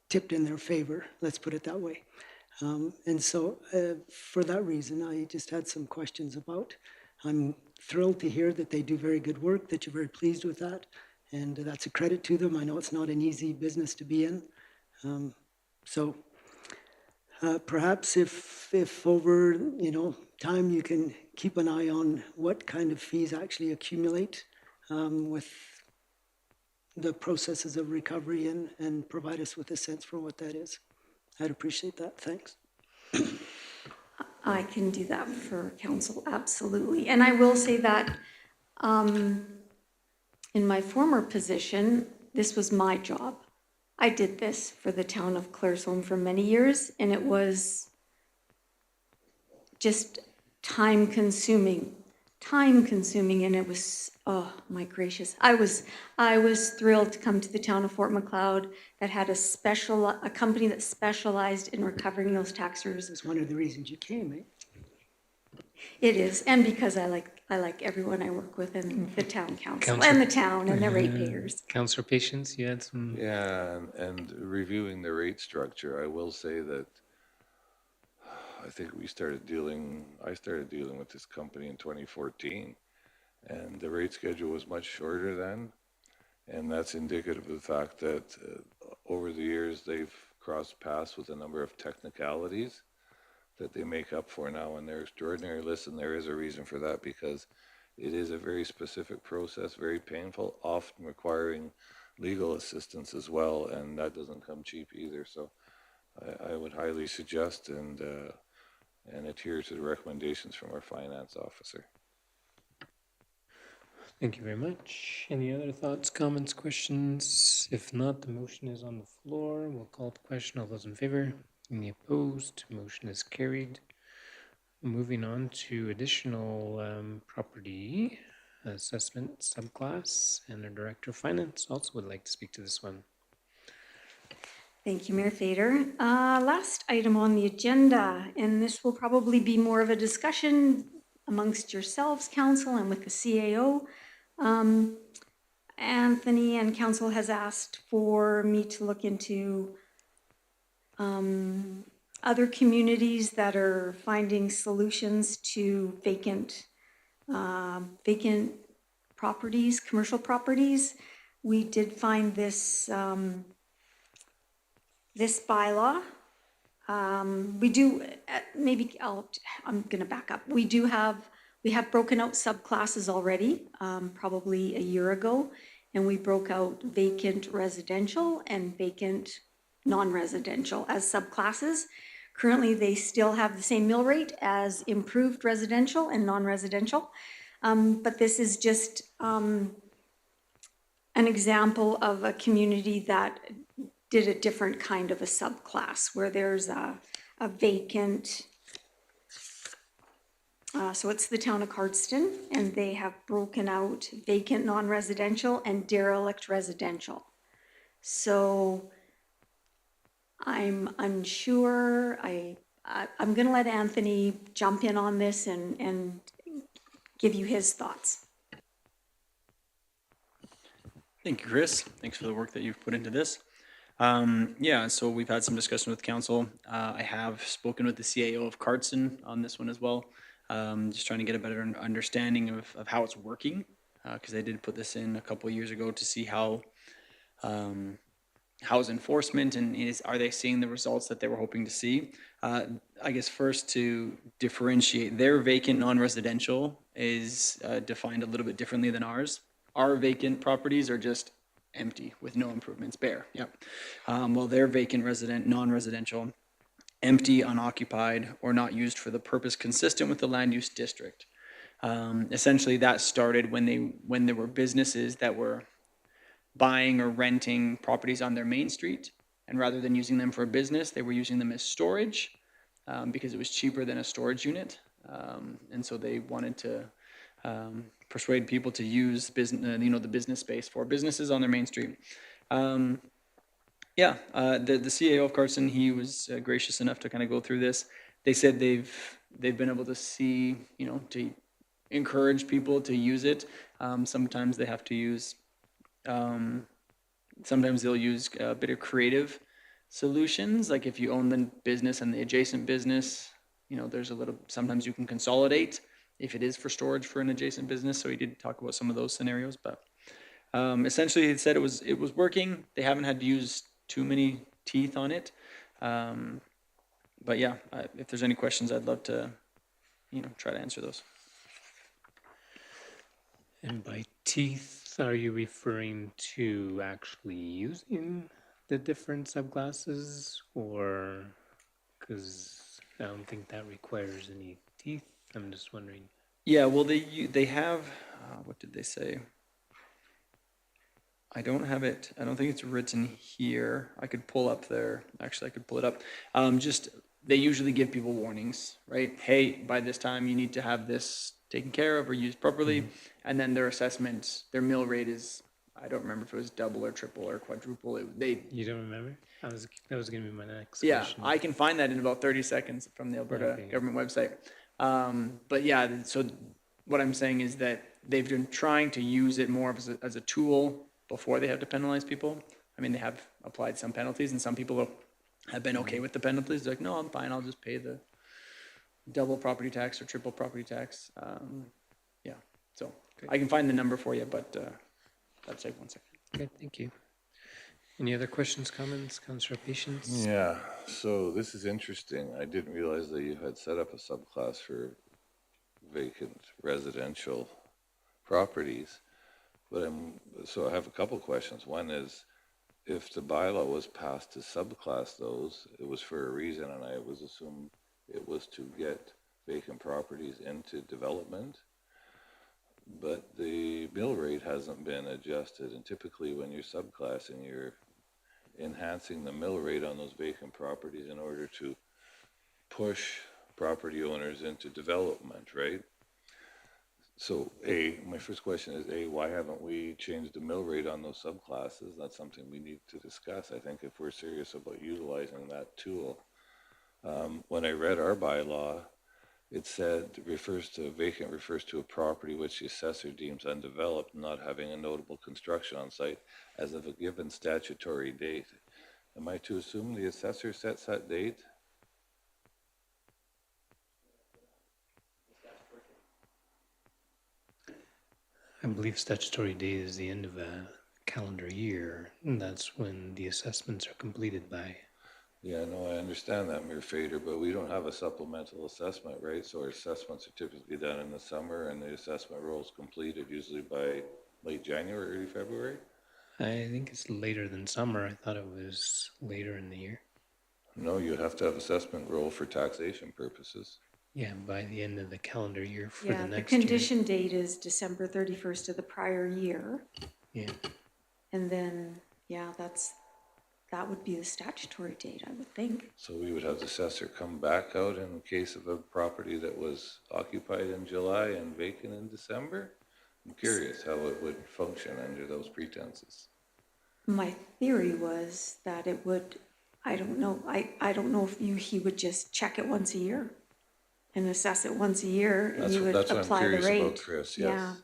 tipped in their favor, let's put it that way. And so for that reason, I just had some questions about. I'm thrilled to hear that they do very good work, that you're very pleased with that, and that's a credit to them. I know it's not an easy business to be in. So perhaps if over, you know, time you can keep an eye on what kind of fees actually accumulate with the processes of recovery and provide us with a sense for what that is. I'd appreciate that. Thanks. I can do that for council, absolutely. And I will say that in my former position, this was my job. I did this for the town of Claresholm for many years, and it was just time consuming, and it was, oh my gracious. I was thrilled to come to the town of Fort Macleod that had a company that specialized in recovering those tax services. That's one of the reasons you came, eh? It is, and because I like everyone I work with in the town council and the town and the ratepayers. Councillor Patience, you had some. Yeah, and reviewing the rate structure, I will say that I think I started dealing with this company in 2014, and the rate schedule was much shorter then, and that's indicative of the fact that over the years they've crossed paths with a number of technicalities that they make up for now in their extraordinary list, and there is a reason for that, because it is a very specific process, very painful, often requiring legal assistance as well, and that doesn't come cheap either. So I would highly suggest and adhere to the recommendations from our finance officer. Thank you very much. Any other thoughts, comments, questions? If not, the motion is on the floor. We'll call the question. All those in favor? Any opposed? Motion is carried. Moving on to additional property assessment subclass, and our Director of Finance also would like to speak to this one. Thank you, Mayor Fader. Last item on the agenda, and this will probably be more of a discussion amongst yourselves, council, and with the CAO. Anthony and council has asked for me to look into other communities that are finding solutions to vacant properties, commercial properties. We did find this this bylaw. We do, I'm gonna back up. We have broken out subclasses already, probably a year ago, and we broke out vacant residential and vacant non-residential as subclasses. Currently, they still have the same mill rate as improved residential and non-residential, but this is just an example of a community that did a different kind of a subclass where there's a vacant, so it's the town of Cardston, and they have broken out vacant non-residential and derelict residential. So I'm unsure. I'm going to let Anthony jump in on this and give you his thoughts. Thank you, Chris. Thanks for the work that you've put into this. Yeah, so we've had some discussion with council. I have spoken with the CAO of Cardston on this one as well. Just trying to get a better understanding of how it's working, because they did put this in a couple of years ago to see how how's enforcement, and are they seeing the results that they were hoping to see? I guess first to differentiate, their vacant non-residential is defined a little bit differently than ours. Our vacant properties are just empty with no improvements, bare. Yep. Well, their vacant non-residential, empty, unoccupied, or not used for the purpose consistent with the land use district. Essentially, that started when there were businesses that were buying or renting properties on their main street, and rather than using them for a business, they were using them as storage because it was cheaper than a storage unit, and so they wanted to persuade people to use the business space for businesses on their main street. The CAO of Carson, he was gracious enough to kind of go through this. They said they've been able to see, to encourage people to use it. Sometimes they have to use, sometimes they'll use a bit of creative solutions. Like if you own the business and the adjacent business, sometimes you can consolidate if it is for storage for an adjacent business. So he did talk about some of those scenarios, but essentially he said it was working. They haven't had to use too many teeth on it. But yeah, if there's any questions, I'd love to, try to answer those. And by teeth, are you referring to actually using the different subclasses, or because I don't think that requires any teeth? I'm just wondering. Yeah, well, they have, what did they say? I don't have it. I don't think it's written here. I could pull up actually I could pull it up. They usually give people warnings, right? Hey, by this time you need to have this taken care of or used properly. Mm-hmm. And then their assessment, their mill rate is, I don't remember if it was double or triple or quadruple. You don't remember? That was going to be my next yeah, question. I can find that in about 30 seconds from the Alberta government website. But yeah, so what I'm saying is that they've been trying to use it more as a tool before they have to penalize people. I mean, they have applied some penalties, and some people have been okay with the penalties. They're like, no, I'm fine. I'll just pay the double property tax or triple property tax. So okay. I can find the number for you, but that'll take 1 second. Okay, thank you. Any other questions, comments, Councillor Patience? Yeah, so this is interesting. I didn't realize that you had set up a subclass for vacant residential properties. But so I have a couple questions. One is, if the bylaw was passed to subclass those, it was for a reason, and I was assumed it was to get vacant properties into development. But the mill rate hasn't been adjusted, and typically when you're subclassing, you're enhancing the mill rate on those vacant properties in order to push property owners into development, right? So my first question is, why haven't we changed the mill rate on those subclasses? That's something we need to discuss, I think, if we're serious about utilizing that tool. When I read our bylaw, it said vacant refers to a property which the assessor deems undeveloped, not having a notable construction on site as of a given statutory date. Am I to assume the assessor sets that date? I believe statutory date is the end of a calendar year, and that's when the assessments are completed by. Yeah, no, I understand that, Mayor Fader, but we don't have a supplemental assessment, right? So our assessments are typically done in the summer, and the assessment roll is completed usually by late January, early February. I think it's later than summer. I thought it was later in the year. No, you have to have assessment roll for taxation purposes. Yeah, by the end of the calendar year for the next year. The condition date is December 31st of the prior year. Yeah. And then, that would be the statutory date, I would think. So we would have the assessor come back out in case of a property that was occupied in July and vacant in December? I'm curious how it would function under those pretenses. My theory was that it would, I don't know, I don't know if he would just check it once a year and assess it once a year, and you would apply the rate. That's what I'm curious about, Chris, yes.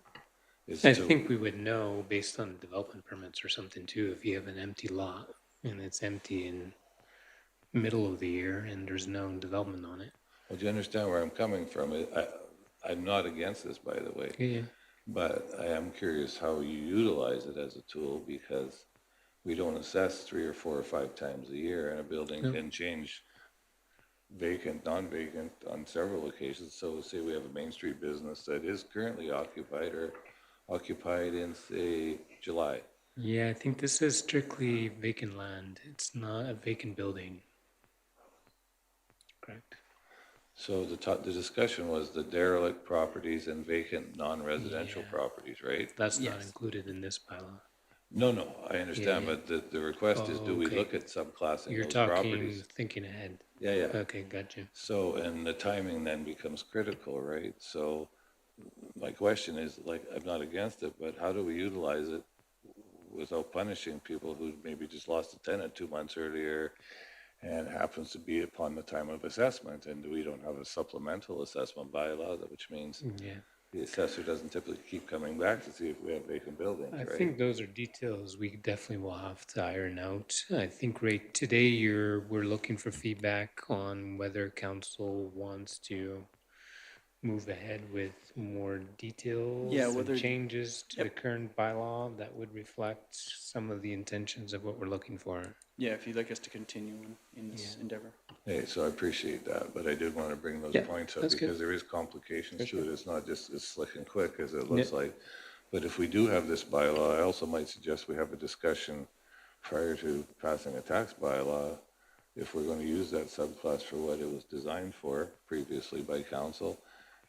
Yeah. I think we would know based on development permits or something too, if you have an empty lot and it's empty in middle of the year and there's no development on it. Well, do you understand where I'm coming from? I'm not against this, by the way. Yeah. But I am curious how you utilize it as a tool, because we don't assess 3 or 4 or 5 times a year, and a building No. can change vacant, non-vacant on several occasions. So say we have a Main Street business that is currently occupied or occupied in, say, July. Yeah, I think this is strictly vacant land. It's not a vacant building. Correct. So the discussion was the derelict properties and vacant non-residential Yeah. properties, right? That's not Yes. included in this bylaw. No, I understand, Yeah. but the request is, do we Okay. look at subclassing You're those talking properties? thinking ahead. Yeah. Okay, got you. So, and the timing then becomes critical, right? So my question is, like, I'm not against it, but how do we utilize it without punishing people who maybe just lost a tenant 2 months earlier and happens to be upon the time of assessment, and we don't have a supplemental assessment bylaw, which means Yeah. the assessor doesn't typically keep coming back to see if we have vacant buildings, I right? think those are details we definitely will have to iron out. I think right today we're looking for feedback on whether council wants to move ahead with more details Yeah, and whether- changes to the Yep. current bylaw that would reflect some of the intentions of what we're looking for. Yeah, if you'd like us to continue in this Yeah. endeavor. Hey, so I appreciate that, but I did want to bring those Yeah, points up that's good. because there is complications For to it. It's not just as slick and quick as it looks Yeah. like. But if we do have this bylaw, I also might suggest we have a discussion prior to passing a tax bylaw, if we're going to use that subclass for what it was designed for previously by council.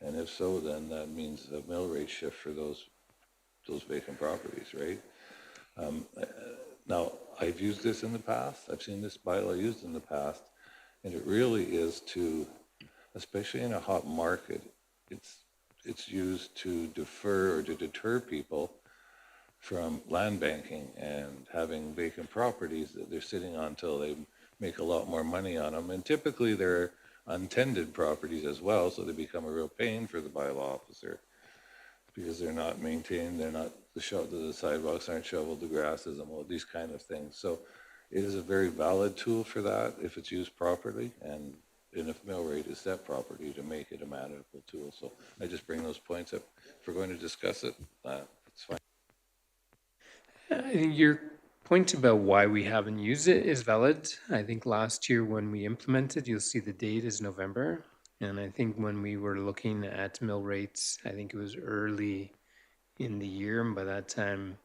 And if so, then that means a mill rate shift for those vacant properties, right? Now, I've used this in the past. I've seen this bylaw used in the past. And it really is to, especially in a hot market, it's used to defer or to deter people from land banking and having vacant properties that they're sitting on until they make a lot more money on them. And typically they're untended properties as well, so they become a real pain for the bylaw officer because they're not maintained, they're not, the sidewalks aren't shoveled, the grass isn't mowed, these kind of things. So it is a very valid tool for that if it's used properly and if mill rate is set properly to make it a manageable tool. So I just bring those points up. If we're going to discuss it, it's fine. I think your point about why we haven't used it is valid. I think last year when we implemented, you'll see the date is November. And I think when we were looking at mill rates, I think it was early in the year. And by that time,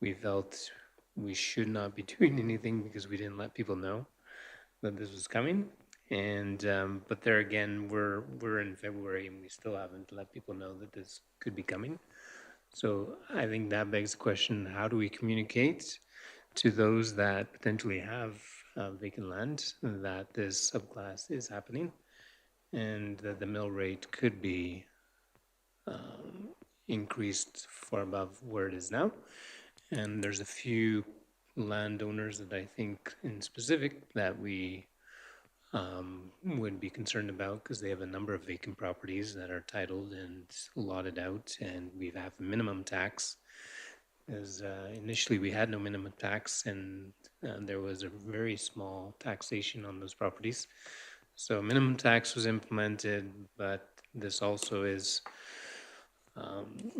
we felt we should not be doing anything because we didn't let people know that this was coming. And but there again, we're in February and we still haven't let people know that this could be coming. So I think that begs the question: how do we communicate to those that potentially have vacant land that this subclass is happening, and that the mill rate could be increased far above where it is now? And there's a few landowners that I think in specific that we would be concerned about because they have a number of vacant properties that are titled and lotted out, and we have a minimum tax. As initially we had no minimum tax, and there was a very small taxation on those properties. So minimum tax was implemented, but this also is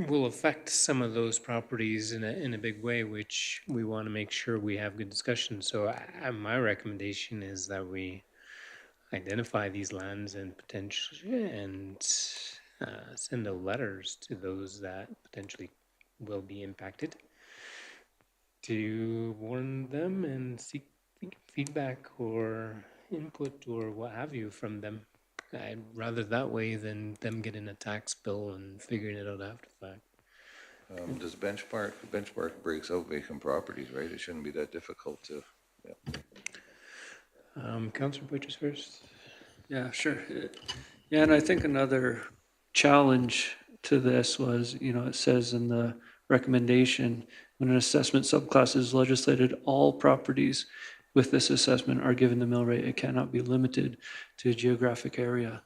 will affect some of those properties in a big way, which we want to make sure we have good discussion. So my recommendation is that we identify these lands and potentially and send out letters to those that potentially will be impacted to warn them and seek feedback or input or what have you from them. I'd rather that way than them getting a tax bill and figuring it out after the fact. Does benchmark breaks out vacant properties, right? It shouldn't be that difficult to, yeah. Councillor Butchers first. Yeah, sure. Yeah, and I think another challenge to this was, it says in the recommendation, when an assessment subclass is legislated, all properties with this assessment are given the mill rate. It cannot be limited to a geographic area.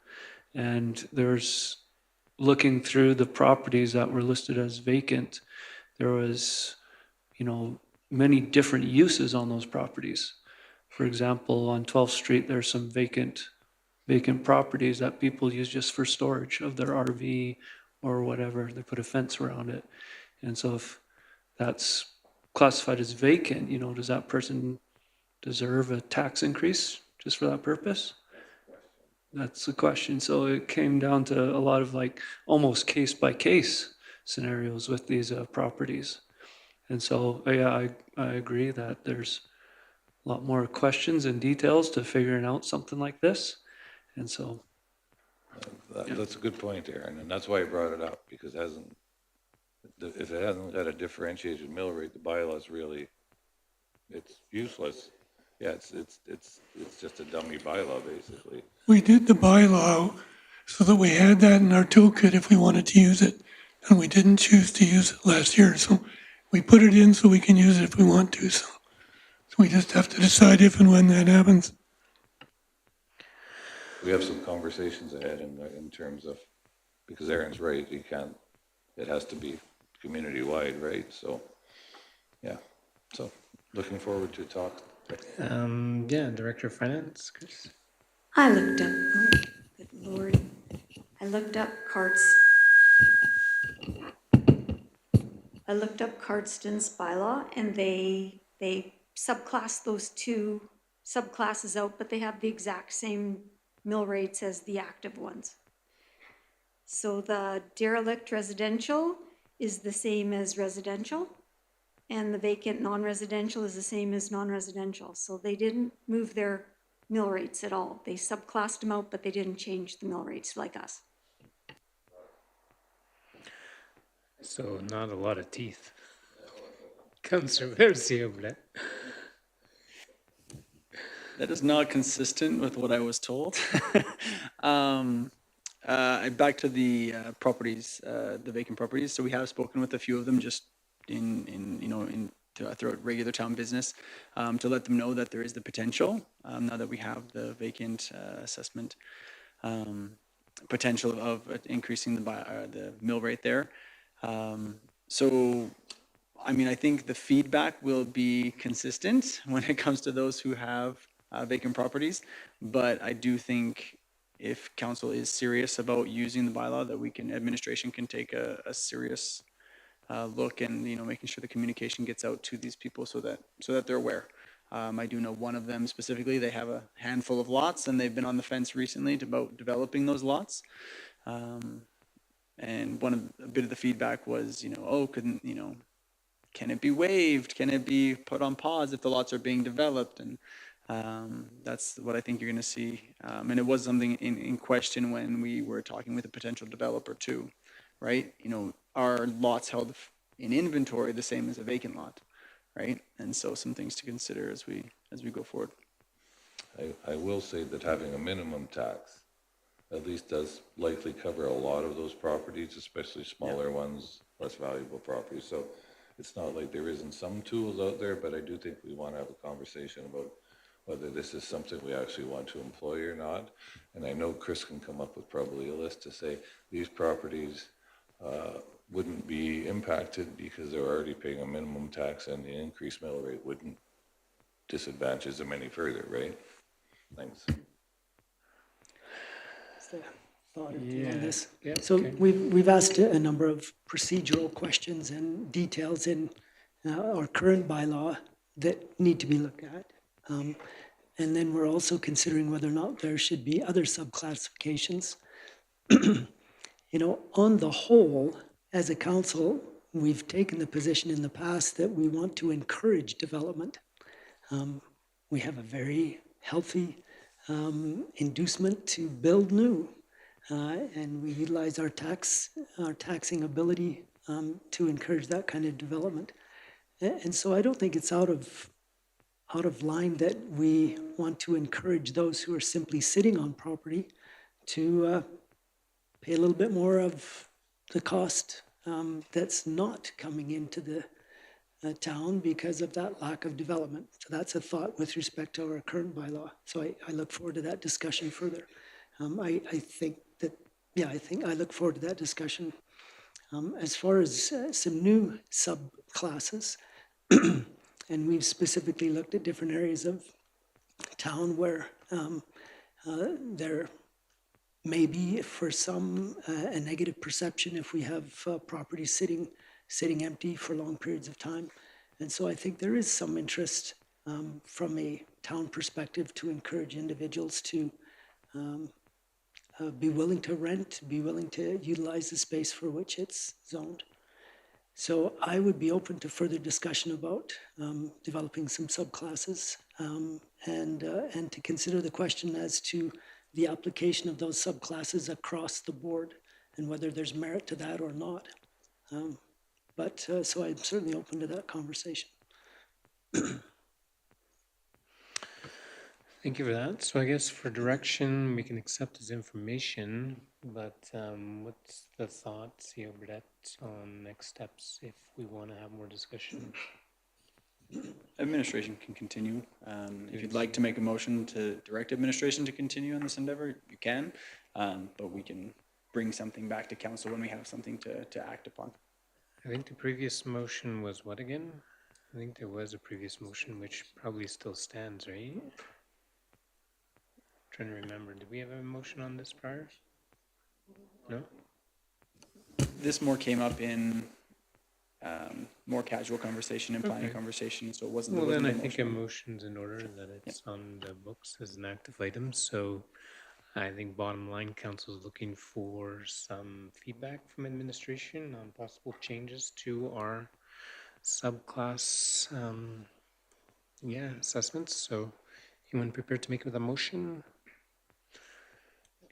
And there's, looking through the properties that were listed as vacant, there was, many different uses on those properties. For example, on 12th Street, there's some vacant properties that people use just for storage of their RV or whatever. They put a fence around it. And so if that's classified as vacant, does that person deserve a tax increase just for that purpose? That's the question. So it came down to a lot of like almost case by case scenarios with these properties. And so, yeah, I agree that there's a lot more questions and details to figuring out something like this. And so, That's a good point, Aaron, and that's why I brought it up, because if it hasn't got a differentiated mill rate, the bylaw's really, it's useless. Yeah, it's just a dummy bylaw, basically. We did the bylaw so that we had that in our toolkit if we wanted to use it, and we didn't choose to use it last year, so we put it in so we can use it if we want to, so we just have to decide if and when that happens. We have some conversations ahead in terms of, because Aaron's right, it has to be community-wide, right? So, yeah, so looking forward to talk. Yeah, Director of Finance, Chris. I looked up, oh, good Lord. I looked up Cardston's bylaw, and they subclass those two subclasses out, but they have the exact same mill rates as the active ones. So the derelict residential is the same as residential, and the vacant non-residential is the same as non-residential. So they didn't move their mill rates at all. They subclassed them out, but they didn't change the mill rates like us. So not a lot of teeth. Councillor s'il vous plaît. That is not consistent with what I was told. Back to the properties, the vacant properties. So we have spoken with a few of them just throughout regular town business to let them know that there is the potential now that we have the vacant assessment potential of increasing the mill rate there. So, I mean, I think the feedback will be consistent when it comes to those who have vacant properties, but I do think if council is serious about using the bylaw, that administration can take a serious look and, making sure the communication gets out to these people so that they're aware. I do know one of them specifically, they have a handful of lots and they've been on the fence recently about developing those lots. And a bit of the feedback was, can it be waived? Can it be put on pause if the lots are being developed? And that's what I think you're going to see. And it was something in question when we were talking with a potential developer too, right? Are lots held in inventory the same as a vacant lot, right? And so some things to consider as we go forward. I will say that having a minimum tax at least does likely cover a lot of those properties, especially smaller ones, less valuable properties. So it's not like there isn't some tools out there, but I do think we want to have a conversation about whether this is something we actually want to employ or not. And I know Chris can come up with probably a list to say these properties wouldn't be impacted because they're already paying a minimum tax and the increased mill rate wouldn't disadvantage them any further, right? Thanks. Thought of you on this. Yeah, So okay. we've asked a number of procedural questions and details in our current bylaw that need to be looked at. And then we're also considering whether or not there should be other subclassifications. On the whole, as a council, we've taken the position in the past that we want to encourage development. We have a very healthy inducement to build new. And we utilize our taxing ability to encourage that kind of development. And so I don't think it's out of line that we want to encourage those who are simply sitting on property to pay a little bit more of the cost that's not coming into the town because of that lack of development. So that's a thought with respect to our current bylaw. So I look forward to that discussion further. I look forward to that discussion. As far as some new subclasses, and we've specifically looked at different areas of town where there may be, for some, a negative perception if we have properties sitting empty for long periods of time. And so I think there is some interest from a town perspective to encourage individuals to be willing to rent, be willing to utilize the space for which it's zoned. So I would be open to further discussion about developing some subclasses and to consider the question as to the application of those subclasses across the board and whether there's merit to that or not. So I'm certainly open to that conversation. Thank you for that. So I guess for direction, we can accept as information, but what's the thought, CEO Burdette, on next steps if we want to have more discussion? Administration can continue. If you'd like to make a motion to direct administration to continue on this endeavor, you can, but we can bring something back to council when we have something to act upon. I think the previous motion was what again? I think there was a previous motion which probably still stands, right? Trying to remember, did we have a motion on this prior? No? This more came up in more casual conversation and planning Okay. conversation, so it wasn't. Well, there then I wasn't a think a motion. motion's in order, that it's on the books as an active item, so I think bottom line, council is looking for some feedback from administration on possible changes to our subclass, assessments, so anyone prepared to make the motion?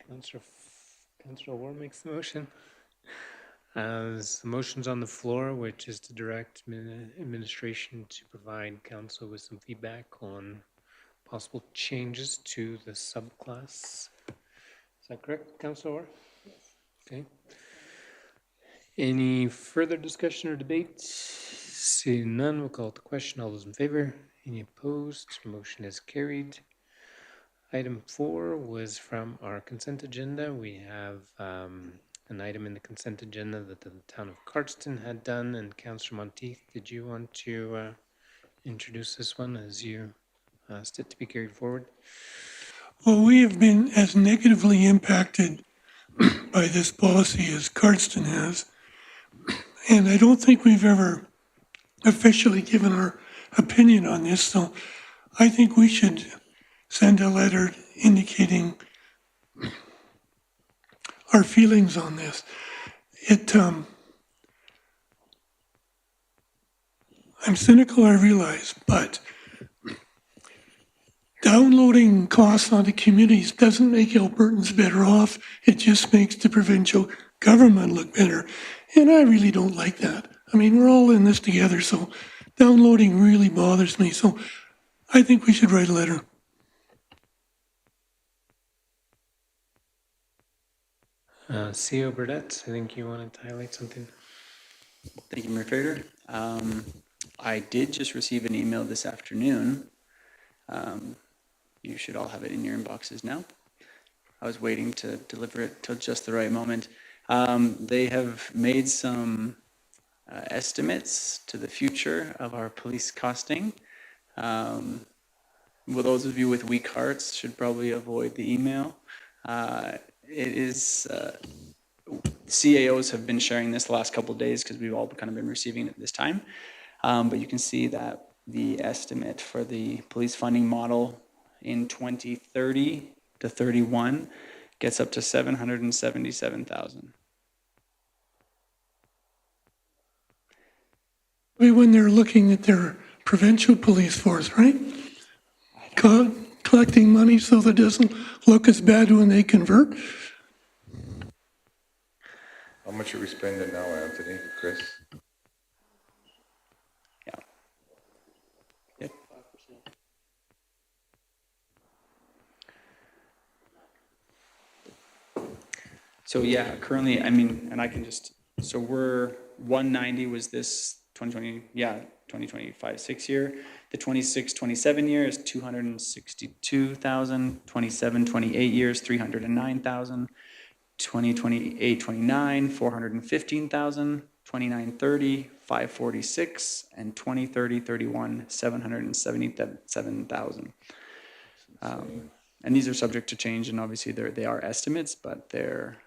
Councillor Ward makes the motion. The motion's on the floor, which is to direct administration to provide council with some feedback on possible changes to the subclass. Is that correct, Councillor Ward? Yes. Okay. Any further discussion or debate? Seeing none, we'll call it the question. All those in favor? Any opposed? Motion is carried. Item 4 was from our consent agenda. We have an item in the consent agenda that the town of Cardston had done, and Councillor Monteith, did you want to introduce this one as you asked it to be carried forward? Well, we have been as negatively impacted by this policy as Cardston has. And I don't think we've ever officially given our opinion on this, so I think we should send a letter indicating our feelings on this. I'm cynical, I realize, but downloading costs onto communities doesn't make Albertans better off. It just makes the provincial government look better. And I really don't like that. I mean, we're all in this together, so downloading really bothers me. So I think we should write a letter. CEO Burdette, I think you wanted to highlight something. Thank you, Mayor Frater. I did just receive an email this afternoon. You should all have it in your inboxes now. I was waiting to deliver it till just the right moment. They have made some estimates to the future of our police costing. Well, those of you with weak hearts should probably avoid the email. It is, CAOs have been sharing this the last couple of days because we've all kind of been receiving it at this time. But you can see that the estimate for the police funding model in 2030 to 31 gets up to 777,000. When they're looking at their provincial police force, right? Collecting money so that it doesn't look as bad when they convert. How much are we spending now, Anthony, Chris? Yeah. Yep. So yeah, currently, I mean, and I can just, so we're 190 was this 2025-6 year. The 26-27 year is 262,000. 27-28 years, 309,000. 2028-29, 415,000. 29-30, 546, and 2030-31, 777,000. And these are subject to change, and obviously they are estimates, but they're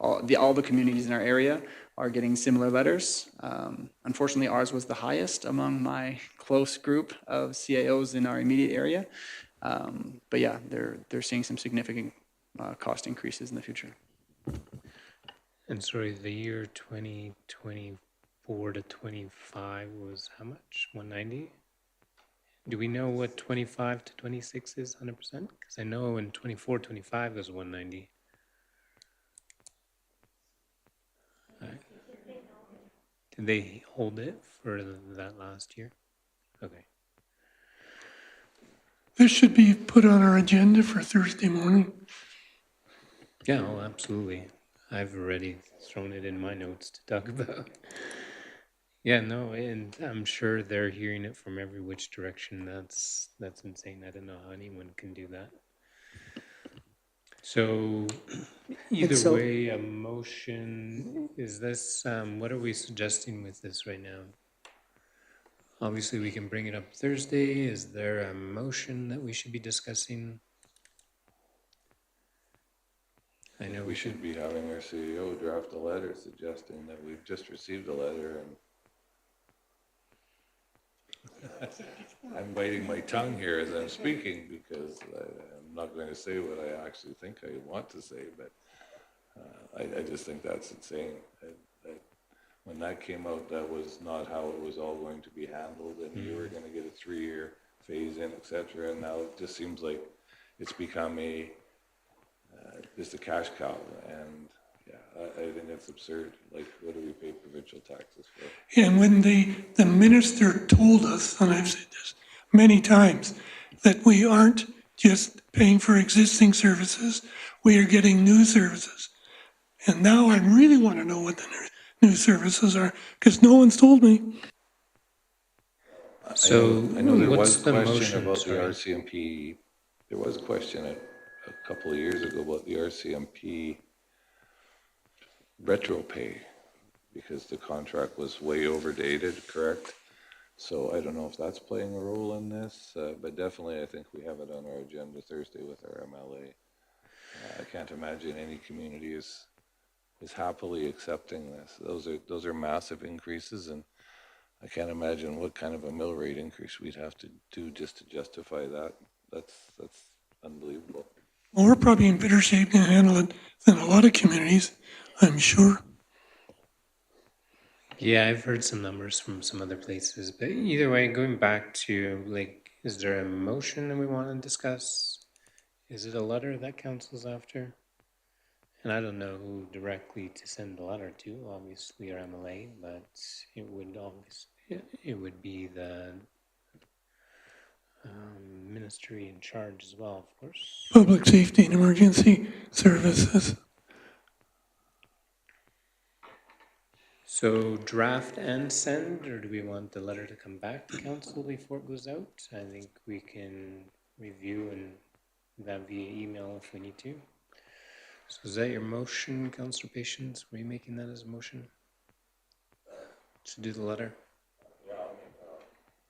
all the communities in our area are getting similar letters. Unfortunately, ours was the highest among my close group of CAOs in our immediate area. But yeah, they're seeing some significant cost increases in the future. And sorry, the year 2024 to 25 was how much? 190? Do we know what 25 to 26 is 100%? Because I know in 24, 25 was 190. Right. Did they hold it for that last year? Okay. This should be put on our agenda for Thursday morning. Yeah, oh, absolutely. I've already thrown it in my notes to talk about. Yeah, no, and I'm sure they're hearing it from every which direction. That's insane. I don't know how anyone can do that. So either so- way, a motion, is this, what are we suggesting with this right now? Obviously, we can bring it up Thursday. Is there a motion that we should be discussing? I know We should be having our CEO draft a letter suggesting that we've just received a letter and I'm biting my tongue here as I'm speaking because I'm not going to say what I actually think I want to say, but I just think that's insane. When that came out, that was not how it was all going to be handled, and you were going to get a 3-year phase in, et cetera, and now it just seems like it's become just a cash cow, and yeah, I think it's absurd. Like, what do we pay provincial taxes for? And when the minister told us, and I've said this many times, that we aren't just paying for existing services, we are getting new services. And now I really want to know what the new services are, because no one's told me. So I know there what's was the a question motion? about Sorry. the RCMP. There was a question a couple of years ago about the RCMP retro pay because the contract was way overdated, correct? So I don't know if that's playing a role in this, but definitely I think we have it on our agenda Thursday with our MLA. I can't imagine any community is happily accepting this. Those are massive increases, and I can't imagine what kind of a mill rate increase we'd have to do just to justify that. That's unbelievable. Well, we're probably in better shape to handle it than a lot of communities, I'm sure. Yeah, I've heard some numbers from some other places, but either way, going back to like, is there a motion that we want to discuss? Is it a letter that council's after? And I don't know who directly to send the letter to, obviously, our MLA, but it would be the ministry in charge as well, of course. Public safety and emergency services. So draft and send, or do we want the letter to come back to council before it goes out? I think we can review and that via email if we need to. So is that your motion, Councillor Patience? Were you making that as a motion? To do the letter?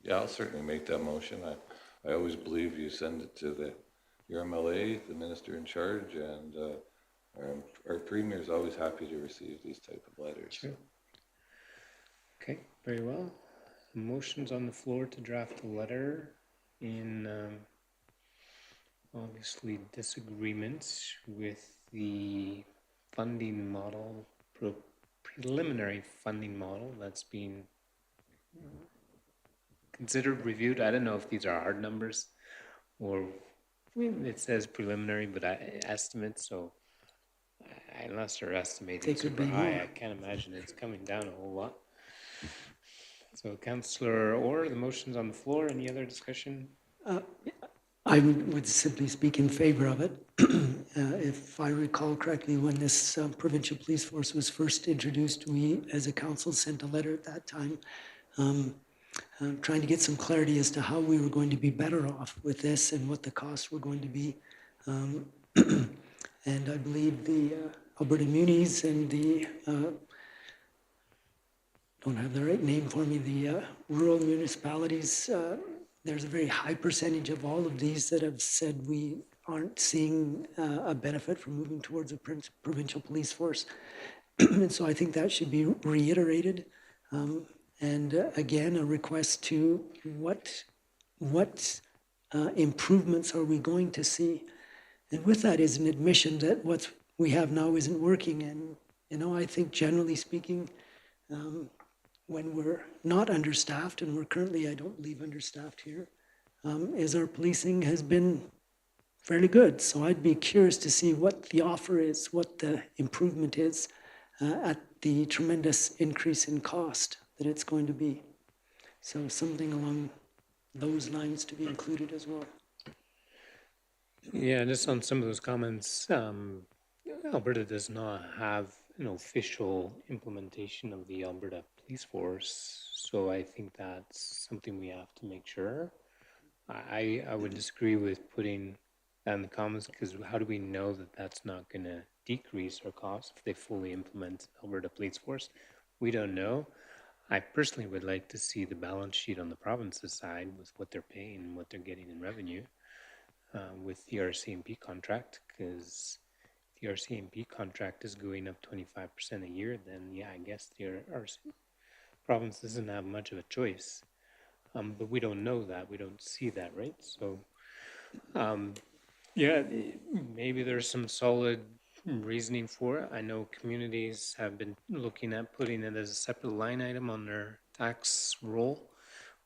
Yeah, I'll certainly make that motion. I always believe you send it to your MLA, the minister in charge, and our premier is always happy to receive these type of letters. Sure. Okay, very well. Motion's on the floor to draft a letter in obviously disagreement with the funding model, preliminary funding model that's being considered, reviewed. I don't know if these are hard numbers or it says preliminary, but estimates, so unless they're estimating They could super be high, more. I can't imagine it's coming down a whole lot. So Councillor Orr, the motion's on the floor. Any other discussion? I would simply speak in favor of it. If I recall correctly, when this provincial police force was first introduced, we, as a council, sent a letter at that time trying to get some clarity as to how we were going to be better off with this and what the costs were going to be. And I believe the Alberta Munis and the, don't have the right name for me, the rural municipalities, there's a very high percentage of all of these that have said we aren't seeing a benefit from moving towards a provincial police force. And so I think that should be reiterated. And again, a request to what improvements are we going to see? And with that is an admission that what we have now isn't working. And, I think generally speaking, when we're not understaffed, and we're currently, I don't believe, understaffed here, is our policing has been fairly good. So I'd be curious to see what the offer is, what the improvement is at the tremendous increase in cost that it's going to be. So something along those lines to be included as well. Yeah, just on some of those comments, Alberta does not have an official implementation of the Alberta Police Force, so I think that's something we have to make sure. I would disagree with putting that in the comments, because how do we know that that's not going to decrease our costs if they fully implement Alberta Police Force? We don't know. I personally would like to see the balance sheet on the province's side with what they're paying and what they're getting in revenue with the RCMP contract, because if the RCMP contract is going up 25% a year, then yeah, I guess the province doesn't have much of a choice. But we don't know that. We don't see that, right? So, yeah, maybe there's some solid reasoning for it. I know communities have been looking at putting it as a separate line item on their tax roll,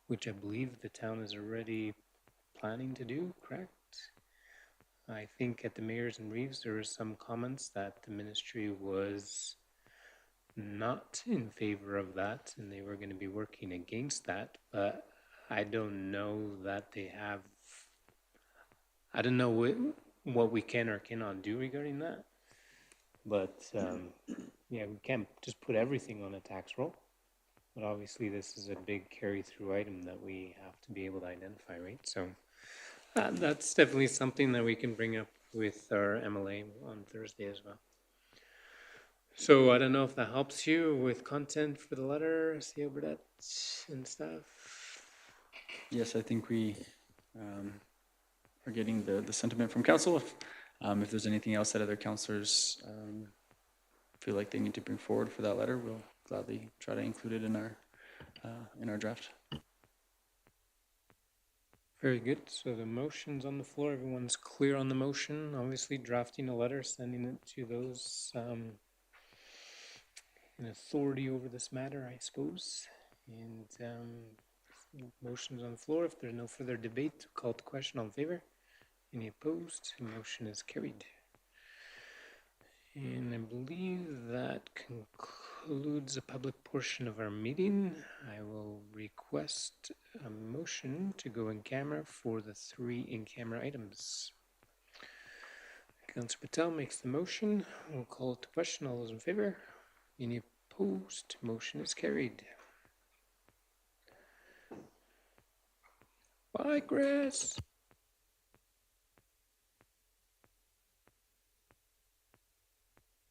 which I believe the town is already planning to do, correct? I think at the Mayors and Reeves, there were some comments that the ministry was not in favor of that, and they were going to be working against that, but I don't know that they have, I don't know what we can or cannot do regarding that. But yeah, we can't just put everything on a tax roll. But obviously, this is a big carry-through item that we have to be able to identify, right? So that's definitely something that we can bring up with our MLA on Thursday as well. So I don't know if that helps you with content for the letter, see Burdette and stuff. Yes, I think we are getting the sentiment from council. If there's anything else that other councilors feel like they need to bring forward for that letter, we'll gladly try to include it in our draft. Very good. So the motion's on the floor. Everyone's clear on the motion. Obviously, drafting a letter, sending it to those in authority over this matter, I suppose. And motion's on the floor. If there's no further debate, call the question. All in favor? Any opposed? Motion is carried. And I believe that concludes the public portion of our meeting. I will request a motion to go in camera for the 3 in-camera items. Councillor Patel makes the motion. We'll call it to question. All those in favor? Any opposed? Motion is carried. Bye, Chris.